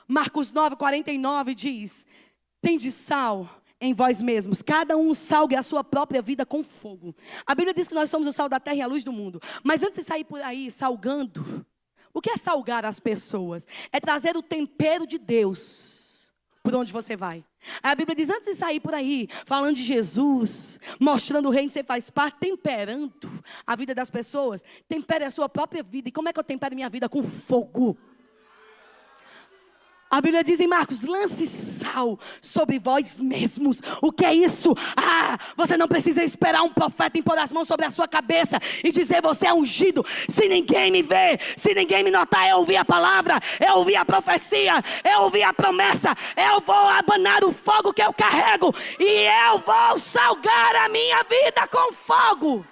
Marcos 9:49 diz: tende sal em vós mesmos, cada um salgue a sua própria vida com fogo. A Bíblia diz que nós somos o sal da terra e a luz do mundo. Mas antes de sair por aí salgando, o que é salgar as pessoas? É trazer o tempero de Deus por onde você vai. A Bíblia diz, antes de sair por aí, falando de Jesus, mostrando o reino que você faz parte, temperando a vida das pessoas, tempere a sua própria vida. E como é que eu tempero minha vida? Com fogo. A Bíblia diz em Marcos, lance sal sobre vós mesmos. O que é isso? Você não precisa esperar um profeta impor as mãos sobre a sua cabeça e dizer, você é ungido. Se ninguém me vê, se ninguém me notar, eu ouvi a palavra, eu ouvi a profecia, eu ouvi a promessa, eu vou abanar o fogo que eu carrego e eu vou salgar a minha vida com fogo.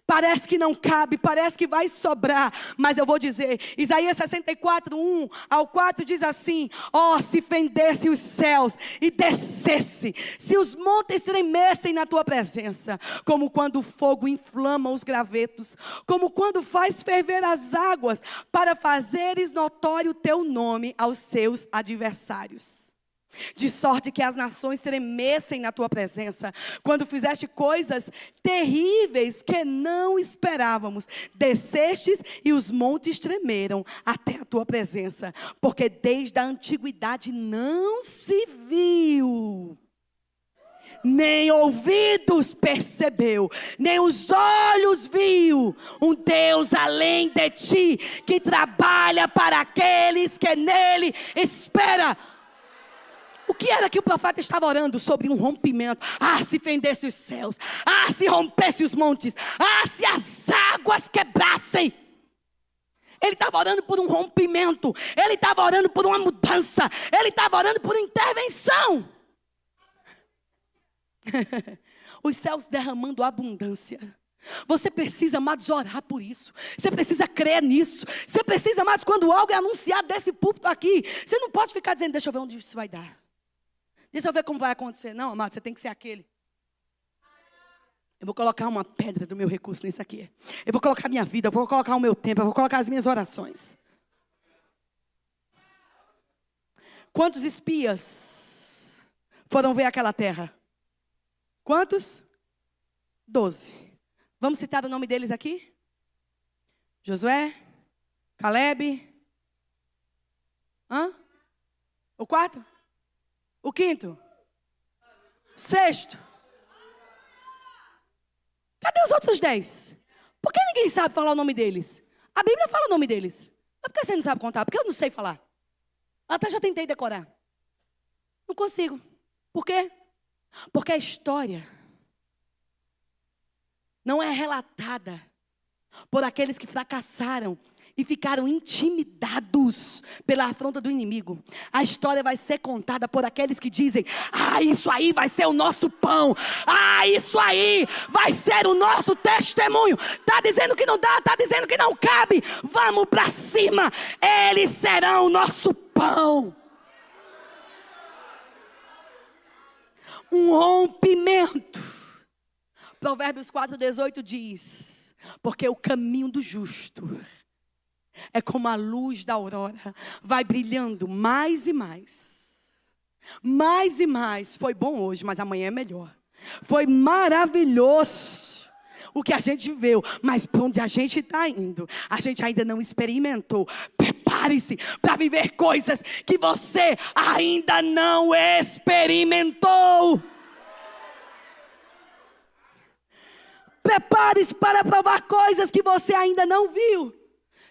Parece que não cabe, parece que vai sobrar, mas eu vou dizer, Isaías 64, 1 ao 4 diz assim, se fendesse os céus e descesse, se os montes tremessem na tua presença, como quando o fogo inflama os gravetos, como quando faz ferver as águas, para fazeres notório o teu nome aos seus adversários. De sorte que as nações tremessem na tua presença, quando fizeste coisas terríveis que não esperávamos. Descestes e os montes tremeram até a tua presença, porque desde a antiguidade não se viu, nem ouvidos percebeu, nem os olhos viu, um Deus além de ti, que trabalha para aqueles que nele esperam. O que era que o profeta estava orando? Sobre um rompimento. Se fendesse os céus. Se rompesse os montes. Se as águas quebrassem. Ele estava orando por um rompimento. Ele estava orando por uma mudança. Ele estava orando por intervenção. Os céus derramando abundância. Você precisa, amados, orar por isso. Você precisa crer nisso. Você precisa, amados, quando algo é anunciado desse púlpito aqui, você não pode ficar dizendo, deixa eu ver onde isso vai dar. Deixa eu ver como vai acontecer. Não, amado, você tem que ser aquele. Eu vou colocar uma pedra do meu recurso nisso aqui. Eu vou colocar minha vida, eu vou colocar o meu tempo, eu vou colocar as minhas orações. Quantos espias foram ver aquela terra? Quantos? 12. Vamos citar o nome deles aqui? Josué, Caleb. O quarto? O quinto? O sexto? Cadê os outros 10? Por que ninguém sabe falar o nome deles? A Bíblia fala o nome deles. Mas por que você não sabe contar? Porque eu não sei falar. Até já tentei decorar. Não consigo. Por quê? Porque a história não é relatada por aqueles que fracassaram e ficaram intimidados pela afronta do inimigo. A história vai ser contada por aqueles que dizem, isso aí vai ser o nosso pão. Isso aí vai ser o nosso testemunho. Está dizendo que não dá, está dizendo que não cabe. Vamos para cima. Eles serão o nosso pão. Um rompimento. Provérbios 4:18 diz, porque o caminho do justo é como a luz da aurora, vai brilhando mais e mais. Mais e mais. Foi bom hoje, mas amanhã é melhor. Foi maravilhoso o que a gente viveu, mas para onde a gente está indo, a gente ainda não experimentou. Prepare-se para viver coisas que você ainda não experimentou. Prepare-se para provar coisas que você ainda não viu.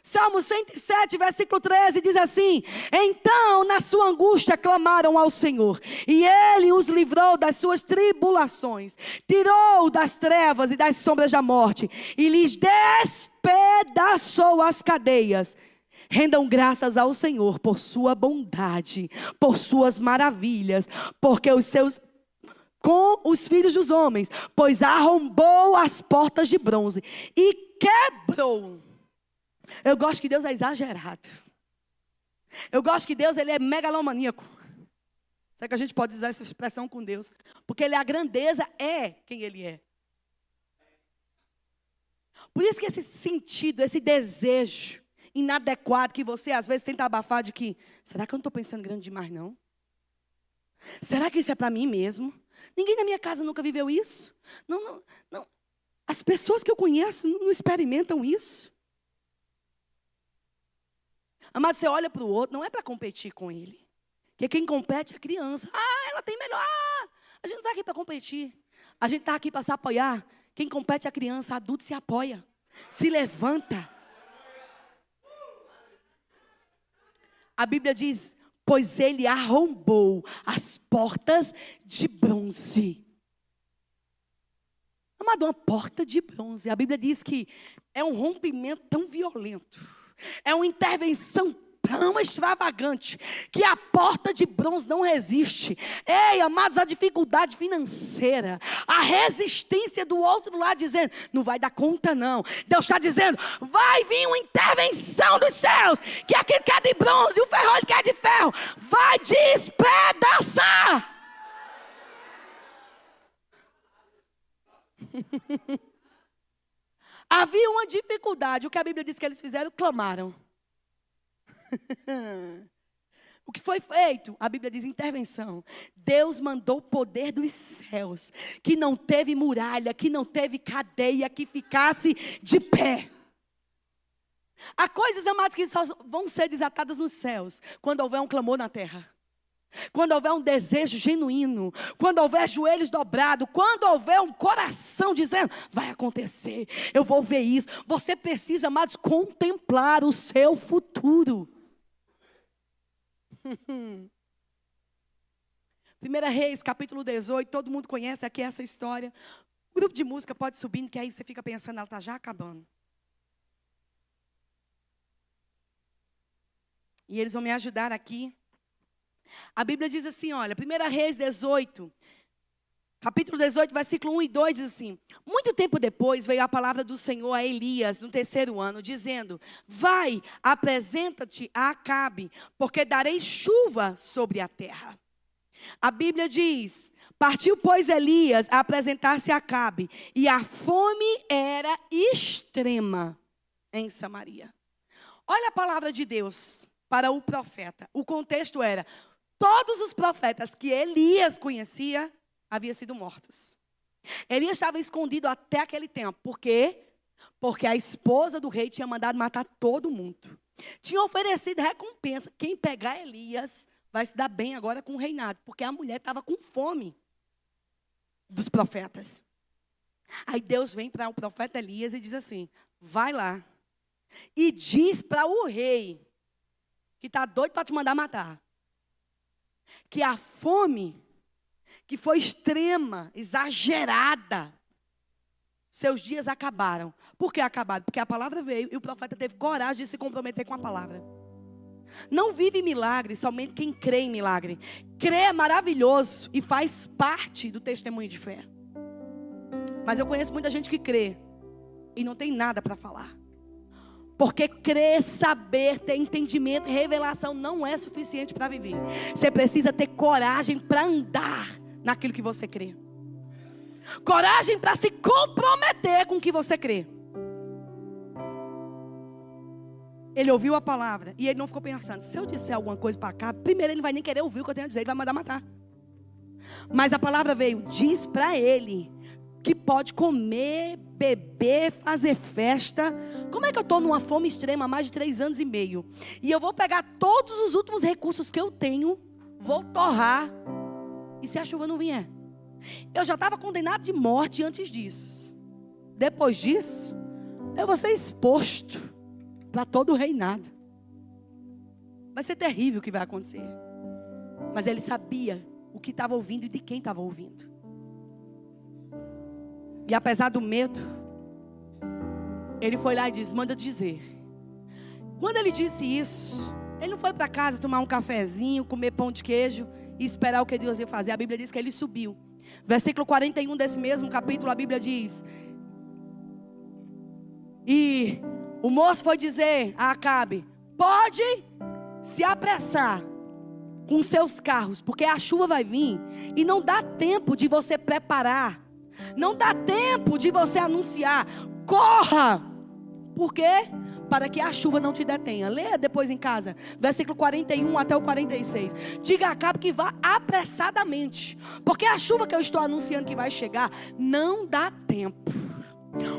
Salmo 107, versículo 13 diz assim, então na sua angústia clamaram ao Senhor, e Ele os livrou das suas tribulações, tirou das trevas e das sombras da morte, e lhes despedaçou as cadeias. Rendam graças ao Senhor por sua bondade, por suas maravilhas, porque com os filhos dos homens, pois arrombou as portas de bronze e quebrou. Eu gosto que Deus é exagerado. Eu gosto que Deus, ele é megalomaníaco. Será que a gente pode usar essa expressão com Deus? Porque a grandeza é quem Ele é. Por isso que esse sentido, esse desejo inadequado que você às vezes tenta abafar de que, será que eu não estou pensando grande demais não? Será que isso é para mim mesmo? Ninguém na minha casa nunca viveu isso? Não. As pessoas que eu conheço não experimentam isso. Amado, você olha para o outro, não é para competir com ele. Porque quem compete é a criança. Ela tem melhor. A gente não está aqui para competir. A gente está aqui para se apoiar. Quem compete é a criança, adulto se apoia. Se levanta. A Bíblia diz, pois ele arrombou as portas de bronze. Amado, uma porta de bronze. A Bíblia diz que é um rompimento tão violento. É uma intervenção tão extravagante que a porta de bronze não resiste. Ei, amados, a dificuldade financeira, a resistência do outro lado dizendo, não vai dar conta não. Deus está dizendo, vai vir uma intervenção dos céus, que aquele que é de bronze, o ferrolho que é de ferro, vai despedaçar. Havia uma dificuldade, o que a Bíblia diz que eles fizeram, clamaram. O que foi feito? A Bíblia diz intervenção. Deus mandou o poder dos céus, que não teve muralha, que não teve cadeia, que ficasse de pé. Há coisas, amados, que só vão ser desatadas nos céus, quando houver um clamor na terra. Quando houver um desejo genuíno, quando houver joelhos dobrados, quando houver um coração dizendo, vai acontecer, eu vou ver isso. Você precisa, amados, contemplar o seu futuro. 1 Reis, capítulo 18, todo mundo conhece aqui essa história. O grupo de música pode subir, que aí você fica pensando, ela está já acabando. E eles vão me ajudar aqui. A Bíblia diz assim, olha, 1 Reis 18, capítulo 18, versículo 1 e 2 diz assim, muito tempo depois veio a palavra do Senhor a Elias, no 3º ano, dizendo, vai, apresenta-te a Acabe, porque darei chuva sobre a terra. A Bíblia diz, partiu, pois, Elias a apresentar-se a Acabe, e a fome era extrema em Samaria. Olha a palavra de Deus para o profeta. O contexto era, todos os profetas que Elias conhecia, haviam sido mortos. Elias estava escondido até aquele tempo. Por quê? Porque a esposa do rei tinha mandado matar todo mundo. Tinha oferecido recompensa. Quem pegar Elias vai se dar bem agora com o reinado. Porque a mulher estava com fome dos profetas. Aí Deus vem para o profeta Elias e diz assim, vai lá e diz para o rei, que está doido para te mandar matar, que a fome, que foi extrema, exagerada, seus dias acabaram. Por que acabaram? Porque a palavra veio e o profeta teve coragem de se comprometer com a palavra. Não vive milagre somente quem crê em milagre. Crê é maravilhoso e faz parte do testemunho de fé. Mas eu conheço muita gente que crê e não tem nada para falar. Porque crer, saber, ter entendimento e revelação não é suficiente para viver. Você precisa ter coragem para andar naquilo que você crê. Coragem para se comprometer com o que você crê. Ele ouviu a palavra e ele não ficou pensando, se eu disser alguma coisa para cá, primeiro ele não vai nem querer ouvir o que eu tenho a dizer, ele vai mandar matar. Mas a palavra veio, diz para ele que pode comer, beber, fazer festa. Como é que eu estou numa fome extrema há mais de 3 anos e meio? E eu vou pegar todos os últimos recursos que eu tenho, vou torrar. E se a chuva não vier? Eu já estava condenado de morte antes disso. Depois disso, eu vou ser exposto para todo o reinado. Vai ser terrível o que vai acontecer. Mas ele sabia o que estava ouvindo e de quem estava ouvindo. E apesar do medo, ele foi lá e disse, manda dizer. Quando ele disse isso, ele não foi para casa tomar um cafezinho, comer pão de queijo e esperar o que Deus ia fazer. A Bíblia diz que ele subiu. Versículo 41 desse mesmo capítulo, a Bíblia diz, e o moço foi dizer a Acabe, pode se apressar com seus carros, porque a chuva vai vir e não dá tempo de você preparar. Não dá tempo de você anunciar. Corra! Por quê? Para que a chuva não te detenha. Leia depois em casa. Versículo 41 até o 46. Diga a Acabe que vá apressadamente. Porque a chuva que eu estou anunciando que vai chegar, não dá tempo.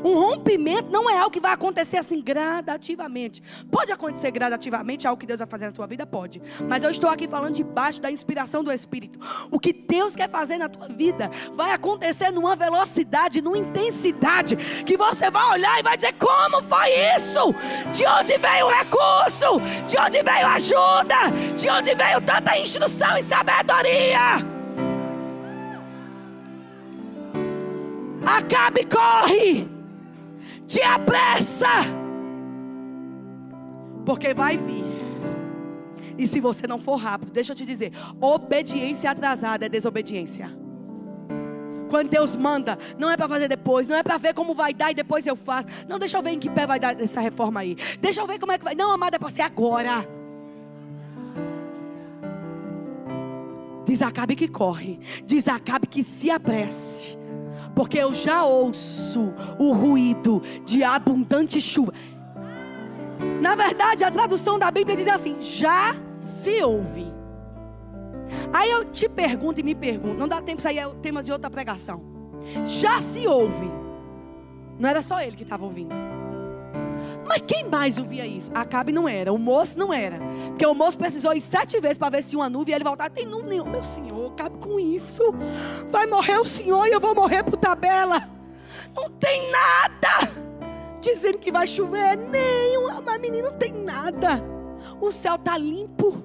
Um rompimento não é algo que vai acontecer assim gradativamente. Pode acontecer gradativamente algo que Deus vai fazer na tua vida? Pode. Mas eu estou aqui falando debaixo da inspiração do Espírito. O que Deus quer fazer na tua vida vai acontecer numa velocidade, numa intensidade, que você vai olhar e vai dizer: como foi isso? De onde veio o recurso? De onde veio a ajuda? De onde veio tanta instrução e sabedoria? Acabe, corre, te apressa, porque vai vir. E se você não for rápido, deixa eu te dizer, obediência atrasada é desobediência. Quando Deus manda, não é para fazer depois, não é para ver como vai dar e depois eu faço. Não, deixa eu ver em que pé vai dar essa reforma aí. Deixa eu ver como é que vai. Não, amada, é para ser agora. Diz Acabe que corre, diz Acabe que se apresse, porque eu já ouço o ruído de abundante chuva. Na verdade, a tradução da Bíblia diz assim: já se ouve. Aí eu te pergunto e me pergunto, não dá tempo, isso aí é o tema de outra pregação. Já se ouve. Não era só ele que estava ouvindo. Mas quem mais ouvia isso? Acabe não era, o moço não era. Porque o moço precisou ir 7 vezes para ver se tinha uma nuvem e ele voltar. Tem nuvem nenhum, meu senhor, acabe com isso. Vai morrer o senhor e eu vou morrer por tabela. Não tem nada dizendo que vai chover, nenhum. Mas menino, não tem nada. O céu está limpo.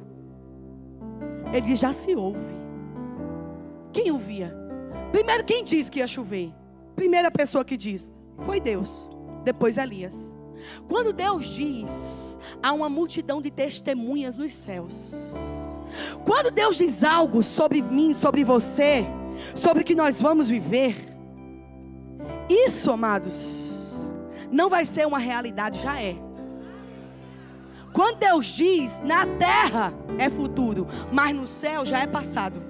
Ele diz: já se ouve. Quem ouvia? Primeiro, quem disse que ia chover? Primeira pessoa que diz foi Deus. Depois Elias. Quando Deus diz, há uma multidão de testemunhas nos céus. Quando Deus diz algo sobre mim, sobre você, sobre o que nós vamos viver, isso, amados, não vai ser uma realidade, já é. Quando Deus diz, na terra é futuro, mas no céu já é passado.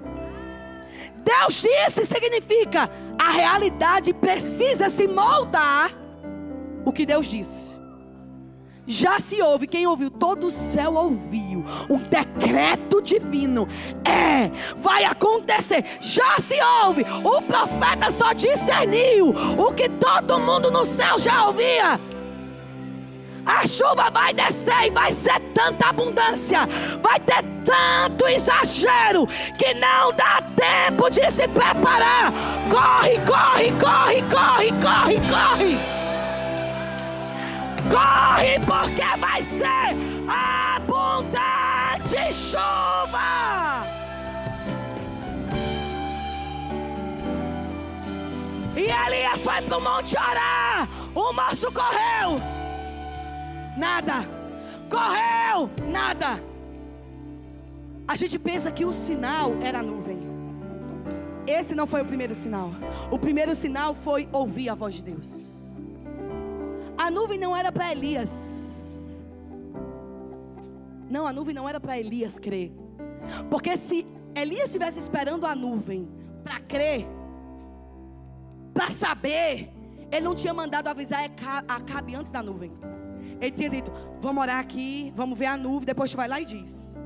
Deus disse significa, a realidade precisa se moldar o que Deus disse. Já se ouve, quem ouviu? Todo o céu ouviu. Um decreto divino. Vai acontecer. Já se ouve. O profeta só discerniu o que todo mundo no céu já ouvia. A chuva vai descer e vai ser tanta abundância, vai ter tanto exagero, que não dá tempo de se preparar. Corre, corre, corre, corre, corre, corre. Corre, porque vai ser abundante chuva. E Elias foi para o monte orar. O moço correu, nada. Correu, nada. A gente pensa que o sinal era a nuvem. Esse não foi o primeiro sinal. O primeiro sinal foi ouvir a voz de Deus. A nuvem não era para Elias. Não, a nuvem não era para Elias crer. Porque se Elias estivesse esperando a nuvem para crer, para saber, ele não tinha mandado avisar Acabe antes da nuvem. Ele tinha dito: vamos orar aqui, vamos ver a nuvem, depois tu vai lá e diz.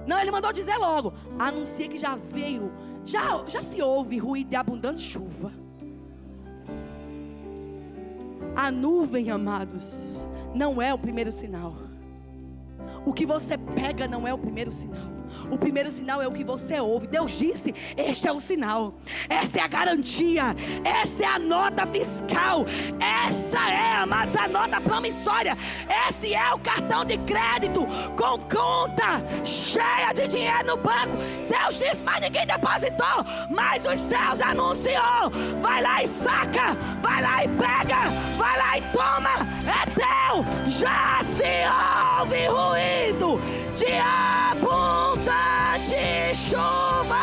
Não, ele mandou dizer logo: anuncia que já veio, já se ouve ruído de abundante chuva. A nuvem, amados, não é o primeiro sinal. O que você pega não é o primeiro sinal. O primeiro sinal é o que você ouve. Deus disse: este é o sinal. Essa é a garantia. Essa é a nota fiscal. Essa é, amados, a nota promissória. Esse é o cartão de crédito com conta cheia de dinheiro no banco. Deus disse, mas ninguém depositou. Mas os céus anunciou. Vai lá e saca. Vai lá e pega. Vai lá e toma. É teu. Já se ouve ruído de abundante chuva.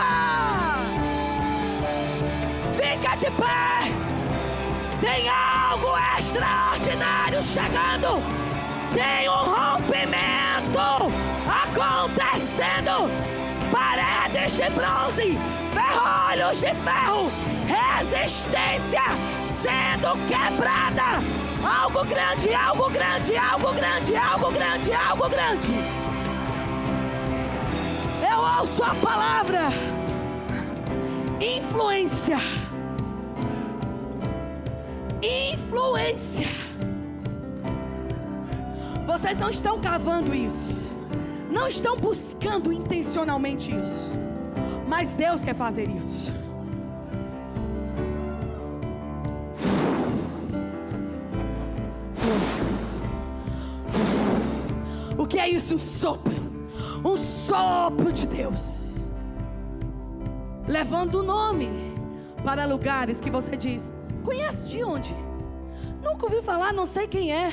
Fica de pé. Tem algo extraordinário chegando. Tem um rompimento acontecendo. Paredes de bronze, ferrolhos de ferro, resistência sendo quebrada. Algo grande, algo grande, algo grande, algo grande, algo grande. Eu ouço a palavra influência. influência. Vocês não estão cavando isso, não estão buscando intencionalmente isso, mas Deus quer fazer isso. O que é isso? Um sopro de Deus, levando o nome para lugares que você diz: conhece de onde? Nunca ouvi falar, não sei quem é.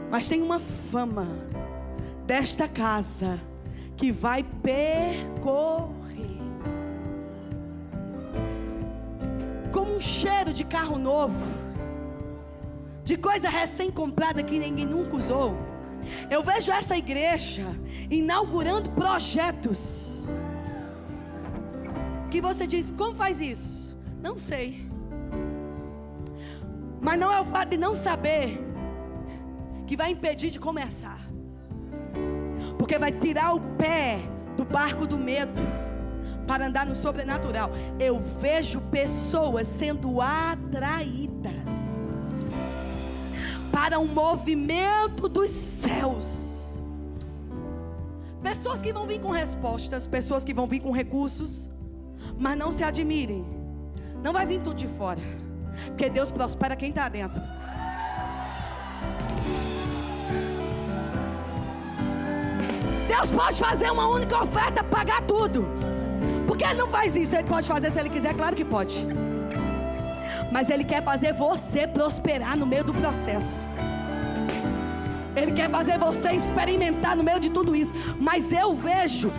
Mas tem uma fama desta casa que vai percorrer como um cheiro de carro novo, de coisa recém-comprada que ninguém nunca usou. Eu vejo essa igreja inaugurando projetos que você diz: como faz isso? Não sei. Mas não é o fato de não saber que vai impedir de começar, porque vai tirar o pé do barco do medo para andar no sobrenatural. Eu vejo pessoas sendo atraídas para um movimento dos céus. Pessoas que vão vir com respostas, pessoas que vão vir com recursos. Mas não se admirem, não vai vir tudo de fora, porque Deus prospera quem está dentro. Deus pode fazer uma única oferta, pagar tudo. Porque Ele não faz isso. Ele pode fazer se Ele quiser, claro que pode. Mas Ele quer fazer você prosperar no meio do processo. Ele quer fazer você experimentar no meio de tudo isso. Mas eu vejo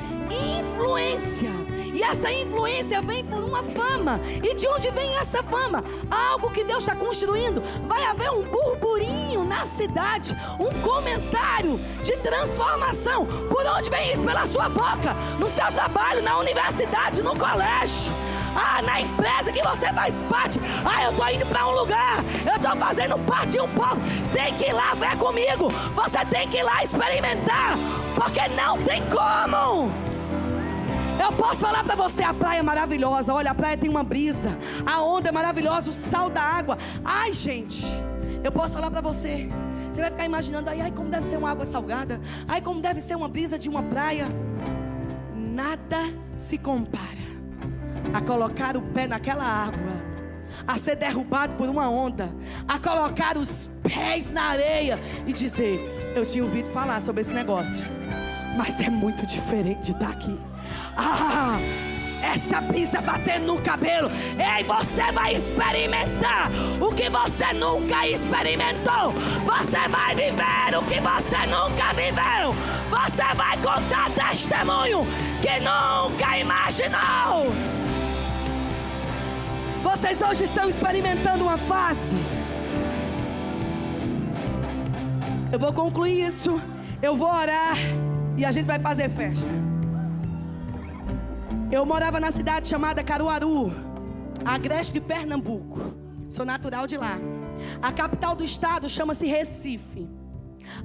influência, e essa influência vem por uma fama. E de onde vem essa fama? Algo que Deus está construindo. Vai haver um burburinho na cidade, um comentário de transformação. Por onde vem isso? Pela sua boca, no seu trabalho, na universidade, no colégio, na empresa que você faz parte. Eu estou indo para um lugar, eu estou fazendo parte de um povo. Tem que ir lá ver comigo. Você tem que ir lá experimentar, porque não tem como. Eu posso falar para você: a praia é maravilhosa. Olha, a praia tem uma brisa, a onda é maravilhosa, o sal da água. Ai, gente, eu posso falar para você. Você vai ficar imaginando: ai, como deve ser uma água salgada. Ai, como deve ser uma brisa de uma praia. Nada se compara a colocar o pé naquela água, a ser derrubado por uma onda, a colocar os pés na areia e dizer: eu tinha ouvido falar sobre esse negócio, mas é muito diferente de estar aqui. Essa brisa batendo no cabelo. Ei, você vai experimentar o que você nunca experimentou. Você vai viver o que você nunca viveu. Você vai contar testemunho que nunca imaginou. Vocês hoje estão experimentando uma fase. Eu vou concluir isso, eu vou orar e a gente vai fazer festa. Eu morava na cidade chamada Caruaru, agreste de Pernambuco. Sou natural de lá. A capital do estado chama-se Recife.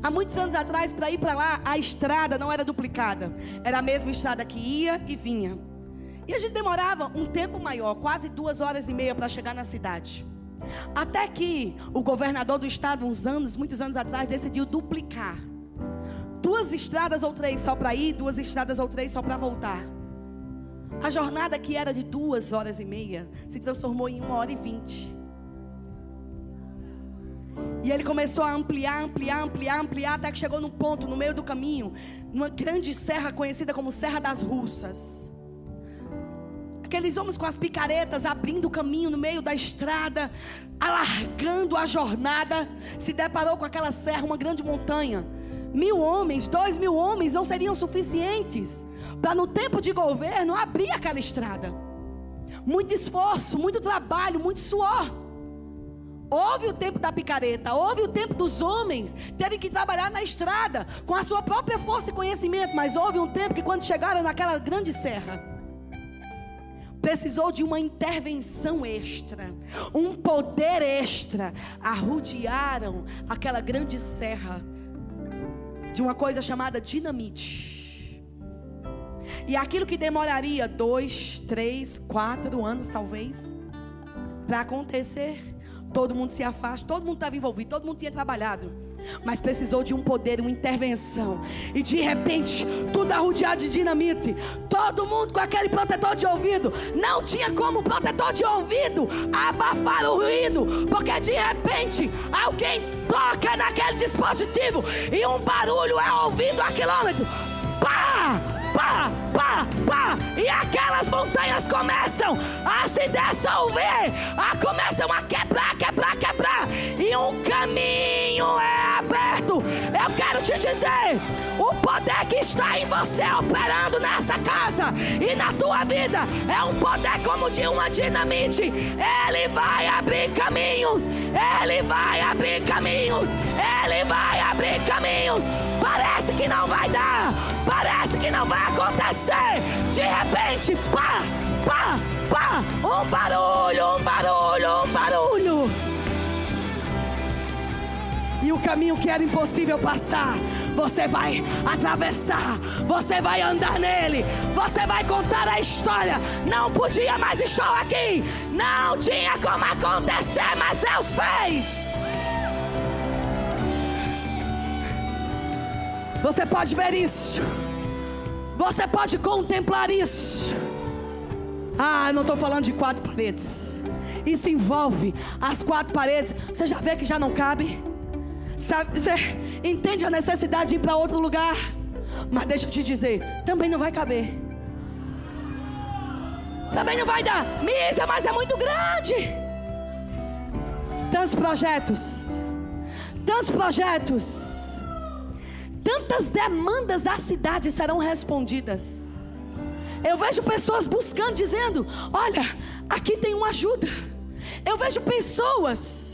Há muitos anos atrás, para ir para lá, a estrada não era duplicada. Era a mesma estrada que ia e vinha. E a gente demorava um tempo maior, quase 2h30 para chegar na cidade. Até que o governador do estado, muitos anos atrás, decidiu duplicar 2 estradas ou 3 só para ir, 2 estradas ou 3 só para voltar. A jornada que era de 2h30 se transformou em 1h20. E ele começou a ampliar, até que chegou num ponto no meio do caminho, numa grande serra conhecida como Serra das Russas. Aqueles homens com as picaretas abrindo o caminho no meio da estrada, alargando a jornada, se deparou com aquela serra, uma grande montanha. 1.000 homens, 2.000 homens não seriam suficientes para, no tempo de governo, abrir aquela estrada. Muito esforço, muito trabalho, muito suor. Houve o tempo da picareta, houve o tempo dos homens terem que trabalhar na estrada com a sua própria força e conhecimento. Mas houve um tempo que, quando chegaram naquela grande serra, precisou de uma intervenção extra, um poder extra. Arrodearam aquela grande serra de uma coisa chamada dinamite. E aquilo que demoraria 2, 3, 4 anos talvez, Para acontecer, todo mundo se afasta, todo mundo estava envolvido, todo mundo tinha trabalhado, mas precisou de um poder, uma intervenção. E de repente, tudo arrodeado de dinamite, todo mundo com aquele protetor de ouvido. Não tinha como o protetor de ouvido abafar o ruído, porque de repente alguém toca naquele dispositivo e um barulho é ouvido a quilômetros. Pá, pá, pá, pá. E aquelas montanhas começam a se dissolver, começam a quebrar, quebrar, quebrar, e um caminho é aberto. Eu quero te dizer, o poder que está em você operando nessa casa e na tua vida é um poder como de uma dinamite. Ele vai abrir caminhos, ele vai abrir caminhos, ele vai abrir caminhos. Parece que não vai dar, parece que não vai acontecer. De repente, pá, pá, pá, um barulho, um barulho, um barulho. E o caminho que era impossível passar, você vai atravessar, você vai andar nele, você vai contar a história. Não podia mais estar aqui, não tinha como acontecer, mas Deus fez. Você pode ver isso, você pode contemplar isso. Eu não estou falando de 4 paredes. Isso envolve as 4 paredes. Você já vê que já não cabe. Sabe, você entende a necessidade de ir para outro lugar. Mas deixa eu te dizer, também não vai caber. Também não vai dar. Mísia, mas é muito grande. Tantos projetos, tantos projetos, tantas demandas da cidade serão respondidas. Eu vejo pessoas buscando, dizendo: olha, aqui tem uma ajuda. Eu vejo pessoas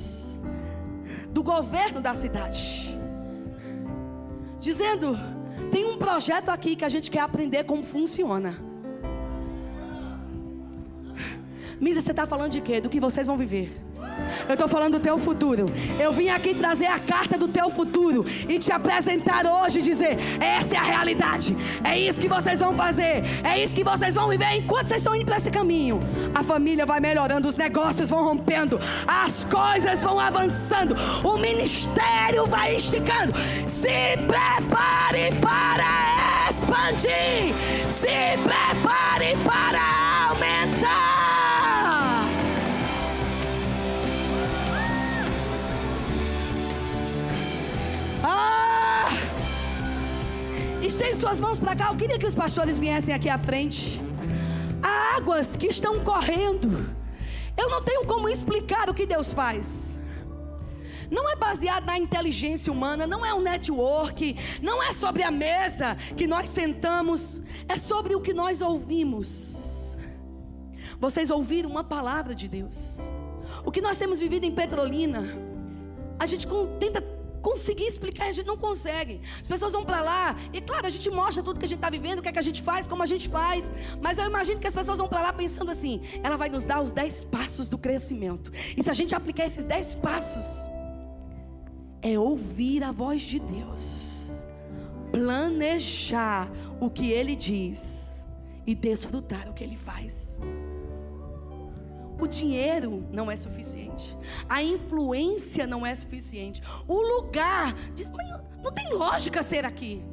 do governo da cidade dizendo: tem um projeto aqui que a gente quer aprender como funciona. Misa, você está falando de quê? Do que vocês vão viver. Eu estou falando do teu futuro. Eu vim aqui trazer a carta do teu futuro e te apresentar hoje e dizer: essa é a realidade, é isso que vocês vão fazer, é isso que vocês vão viver enquanto vocês estão indo para esse caminho. A família vai melhorando, os negócios vão rompendo, as coisas vão avançando, o ministério vai esticando. Se prepare para expandir, se prepare para aumentar. Estende suas mãos para cá. Eu queria que os pastores viessem aqui à frente. Há águas que estão correndo. Eu não tenho como explicar o que Deus faz. Não é baseado na inteligência humana, não é um network, não é sobre a mesa que nós sentamos, é sobre o que nós ouvimos. Vocês ouviram uma palavra de Deus. O que nós temos vivido em Petrolina, a gente tenta conseguir explicar, a gente não consegue. As pessoas vão para lá e claro, a gente mostra tudo que a gente está vivendo, o que é que a gente faz, como a gente faz. Mas eu imagino que as pessoas vão para lá pensando assim: ela vai nos dar os 10 passos do crescimento. E se a gente aplicar esses 10 passos, é ouvir a voz de Deus, planejar o que Ele diz e desfrutar o que Ele faz. O dinheiro não é suficiente, a influência não é suficiente, o lugar diz: mas não tem lógica ser aqui.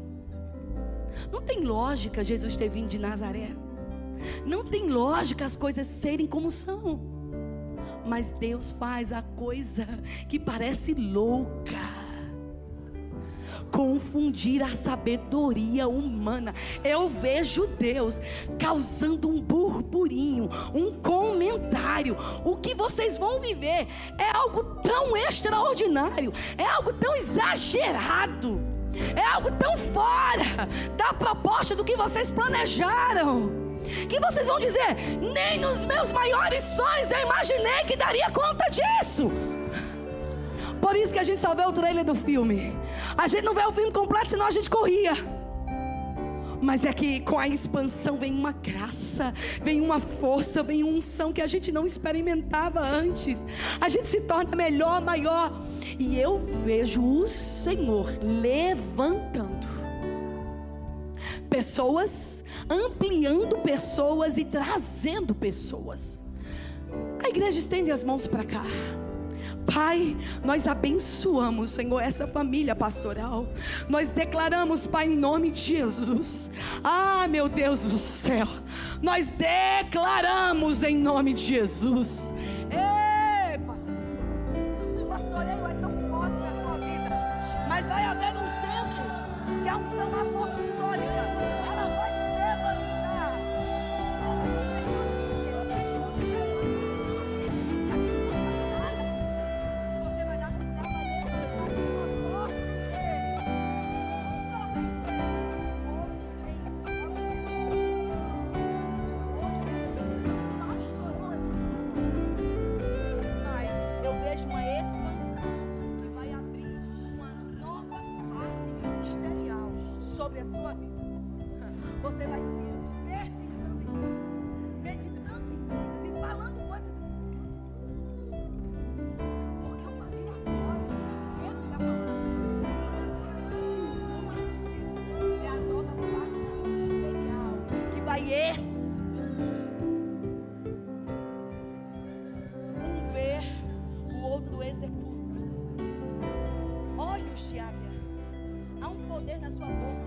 Não tem lógica Jesus ter vindo de Nazaré. Não tem lógica as coisas serem como são. Mas Deus faz a coisa que parece louca confundir a sabedoria humana. Eu vejo Deus causando um burburinho, um comentário. O que vocês vão viver é algo tão extraordinário, é algo tão exagerado, é algo tão fora da proposta do que vocês planejaram, que vocês vão dizer: nem nos meus maiores sonhos eu imaginei que daria conta disso. Por isso que a gente só vê o trailer do filme. A gente não vê o filme completo, senão a gente corria. Mas é que com a expansão vem uma graça, vem uma força, vem uma unção que a gente não experimentava antes. A gente se torna melhor, maior. E eu vejo o Senhor levantando pessoas, ampliando pessoas e trazendo pessoas. A igreja, estende as mãos para cá. Pai, nós abençoamos, Senhor, essa família pastoral. Nós declaramos, Pai, em nome de Jesus. Ah, meu Deus do céu. Nós declaramos em nome de Jesus. Ei, pastor, o pastoreio é tão forte na sua vida, mas vai haver um tempo que a unção apostólica, ela vai se levantar. Você vai dar que trabalhar como apóstolo. Não somente outros vêm. Mas eu vejo uma expansão que vai abrir uma nova fase ministerial sobre a sua vida. Você vai se ver pensando em coisas, meditando em coisas e falando coisas. Porque uma vida agora do centro da palavra não é assim. É a nova fase ministerial que vai expandir. Um vê, o outro executa. Olhos de águia. Há um poder na sua boca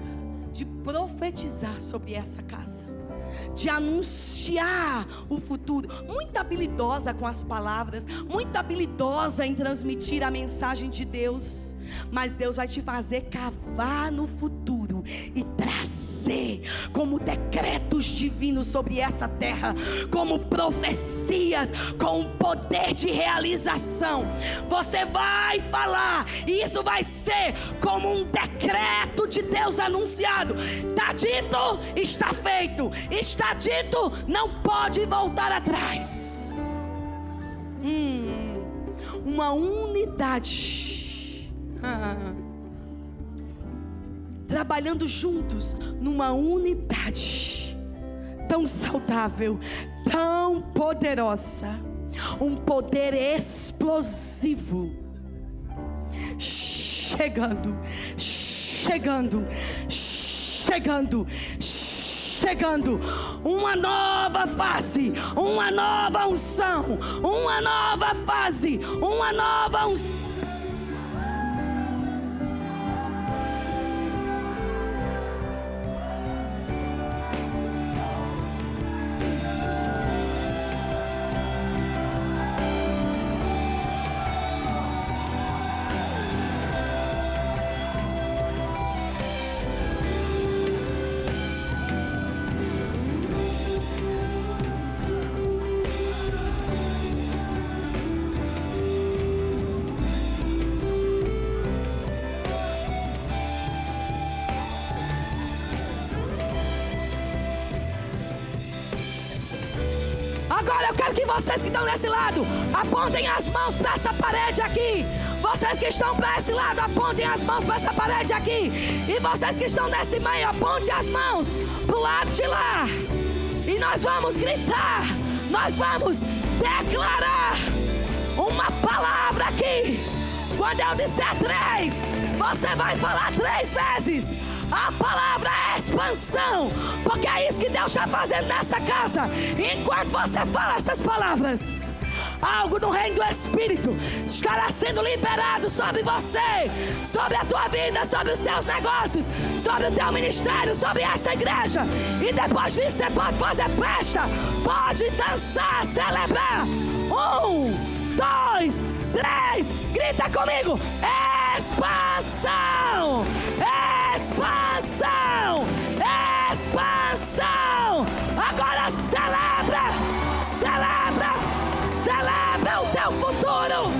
de profetizar sobre essa casa, de anunciar o futuro. Muito habilidosa com as palavras, muito habilidosa em transmitir a mensagem de Deus. Mas Deus vai te fazer cavar no futuro e trazer como decretos divinos sobre essa terra, como profecias com poder de realização. Você vai falar e isso vai ser como um decreto de Deus anunciado. Está dito, está feito. Está dito, não pode voltar atrás. Uma unidade. Trabalhando juntos numa unidade tão saudável, tão poderosa, um poder explosivo chegando, uma nova fase, uma nova unção, uma nova fase, uma nova unção. Agora eu quero que vocês que estão nesse lado apontem as mãos para essa parede aqui. Vocês que estão para esse lado, apontem as mãos para essa parede aqui. E vocês que estão nesse meio, apontem as mãos para o lado de lá. E nós vamos gritar, nós vamos declarar uma palavra aqui. Quando eu disser 3, você vai falar 3 vezes. A palavra é expansão, porque é isso que Deus está fazendo nessa casa. Enquanto você fala essas palavras, algo no reino do Espírito estará sendo liberado sobre você, sobre a tua vida, sobre os teus negócios, sobre o teu ministério, sobre essa igreja. E depois disso você pode fazer festa, pode dançar, celebrar. 1, 2, 3, grita comigo: expansão! Expansão! Expansão! Agora celebra! Celebra! Celebra o teu futuro!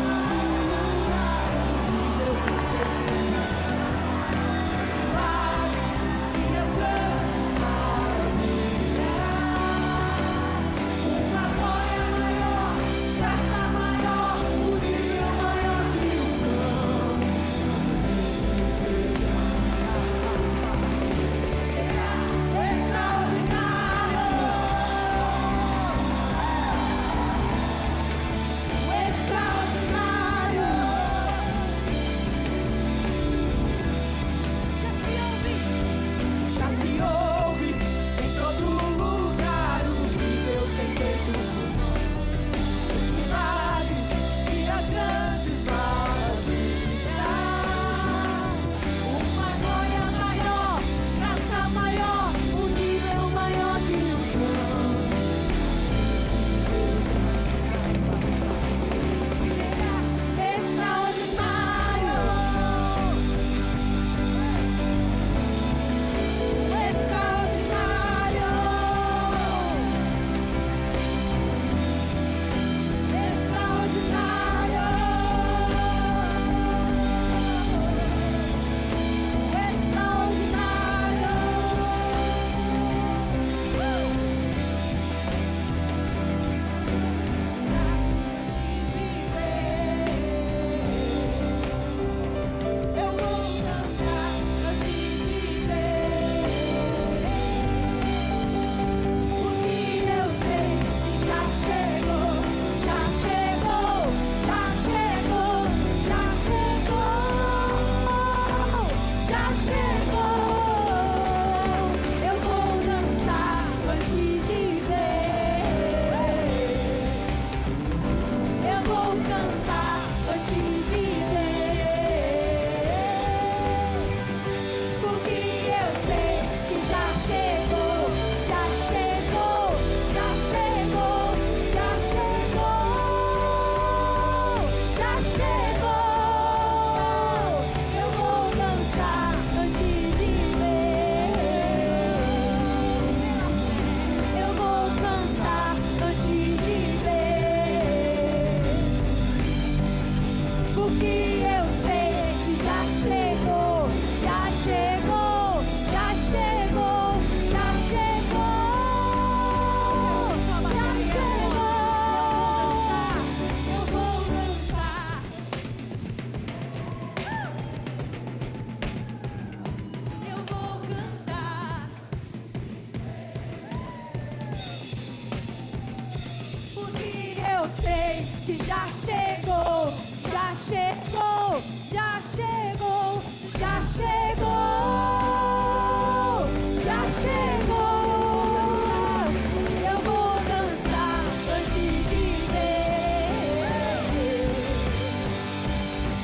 sei que já chegou, já chegou, já chegou, já chegou, já chegou. Eu vou dançar antes de ver.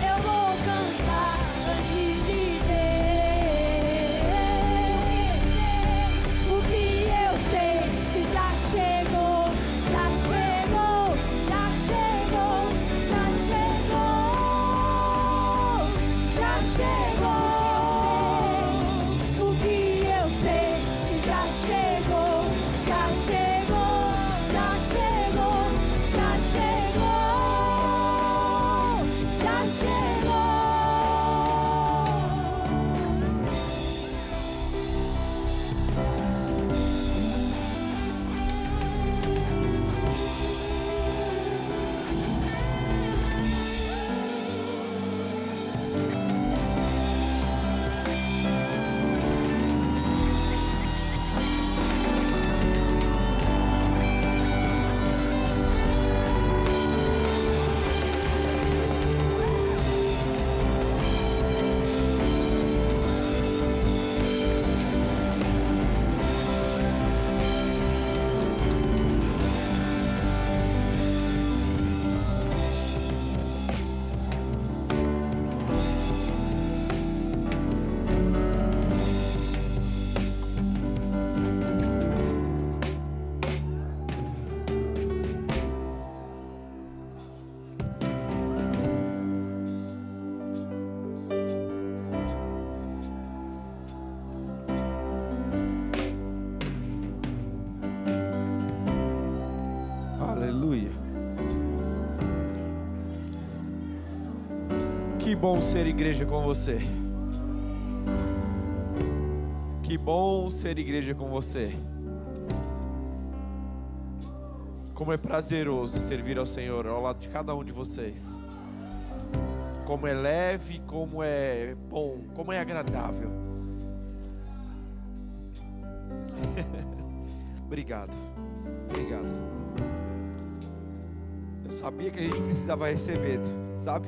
Eu vou cantar antes de ver. O que eu sei que já chegou, já chegou, já chegou, já chegou, já chegou. O que eu sei que já chegou, já chegou, já chegou, já chegou, já chegou. Aleluia. Que bom ser igreja com você. Que bom ser igreja com você. Como é prazeroso servir ao Senhor ao lado de cada um de vocês. Como é leve, como é bom, como é agradável. Obrigado. Obrigado. Eu sabia que a gente precisava receber, sabe?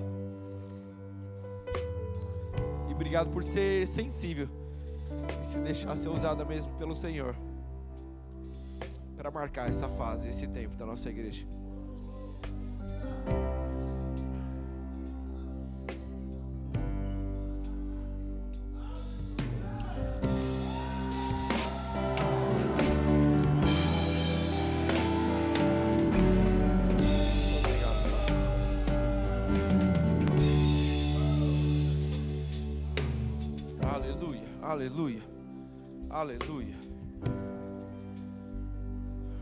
E obrigado por ser sensível e se deixar ser usada mesmo pelo Senhor para marcar essa fase, esse tempo da nossa igreja. Aleluia, aleluia.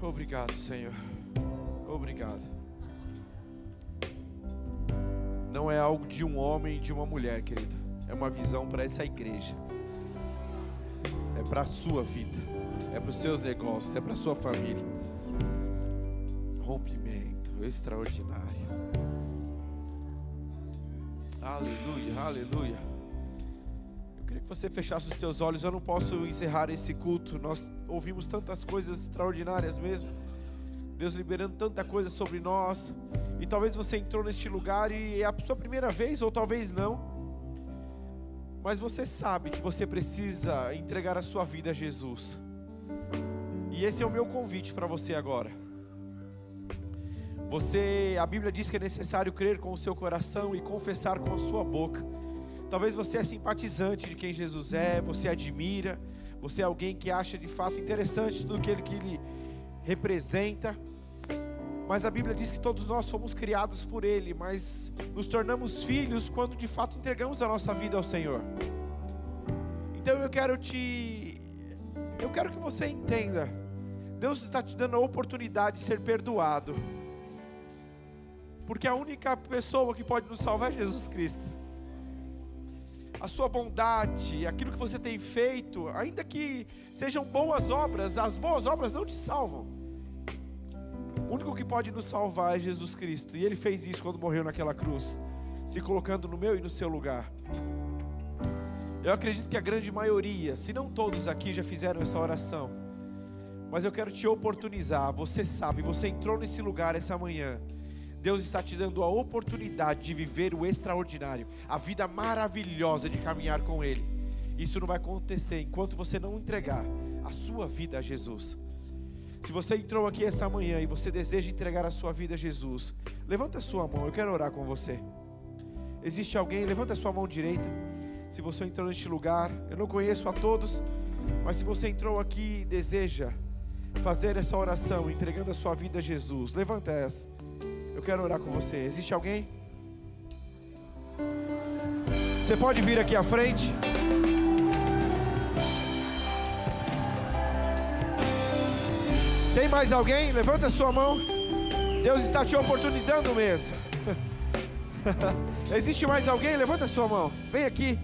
Obrigado, Senhor. Obrigado. Não é algo de um homem e de uma mulher, querido. É uma visão para essa igreja. É para a sua vida. É para os seus negócios. É para a sua família. Rompimento extraordinário. Aleluia, aleluia. Eu queria que você fechasse os teus olhos. Eu não posso encerrar esse culto. Nós ouvimos tantas coisas extraordinárias mesmo. Deus liberando tanta coisa sobre nós. E talvez você entrou neste lugar e é a sua primeira vez, ou talvez não. Mas você sabe que você precisa entregar a sua vida a Jesus. E esse é o meu convite para você agora. A Bíblia diz que é necessário crer com o seu coração e confessar com a sua boca. Talvez você é simpatizante de quem Jesus é, você admira, você é alguém que acha de fato interessante tudo aquilo que Ele representa. Mas a Bíblia diz que todos nós fomos criados por Ele, mas nos tornamos filhos quando de fato entregamos a nossa vida ao Senhor. Então eu quero que você entenda, Deus está te dando a oportunidade de ser perdoado, porque a única pessoa que pode nos salvar é Jesus Cristo. A sua bondade, aquilo que você tem feito, ainda que sejam boas obras, as boas obras não te salvam. O único que pode nos salvar é Jesus Cristo. E Ele fez isso quando morreu naquela cruz, se colocando no meu e no seu lugar. Eu acredito que a grande maioria, se não todos aqui já fizeram essa oração. Mas eu quero te oportunizar. Você sabe, você entrou nesse lugar essa manhã. Deus está te dando a oportunidade de viver o extraordinário, a vida maravilhosa de caminhar com Ele. Isso não vai acontecer enquanto você não entregar a sua vida a Jesus. Se você entrou aqui essa manhã e você deseja entregar a sua vida a Jesus, levanta a sua mão, eu quero orar com você. Existe alguém? Levanta a sua mão direita. Se você entrou neste lugar, eu não conheço a todos, mas se você entrou aqui e deseja fazer essa oração, entregando a sua vida a Jesus, levanta essa. Eu quero orar com você. Existe alguém? Você pode vir aqui à frente. Tem mais alguém? Levanta a sua mão. Deus está te oportunizando mesmo. Existe mais alguém? Levanta a sua mão. Vem aqui.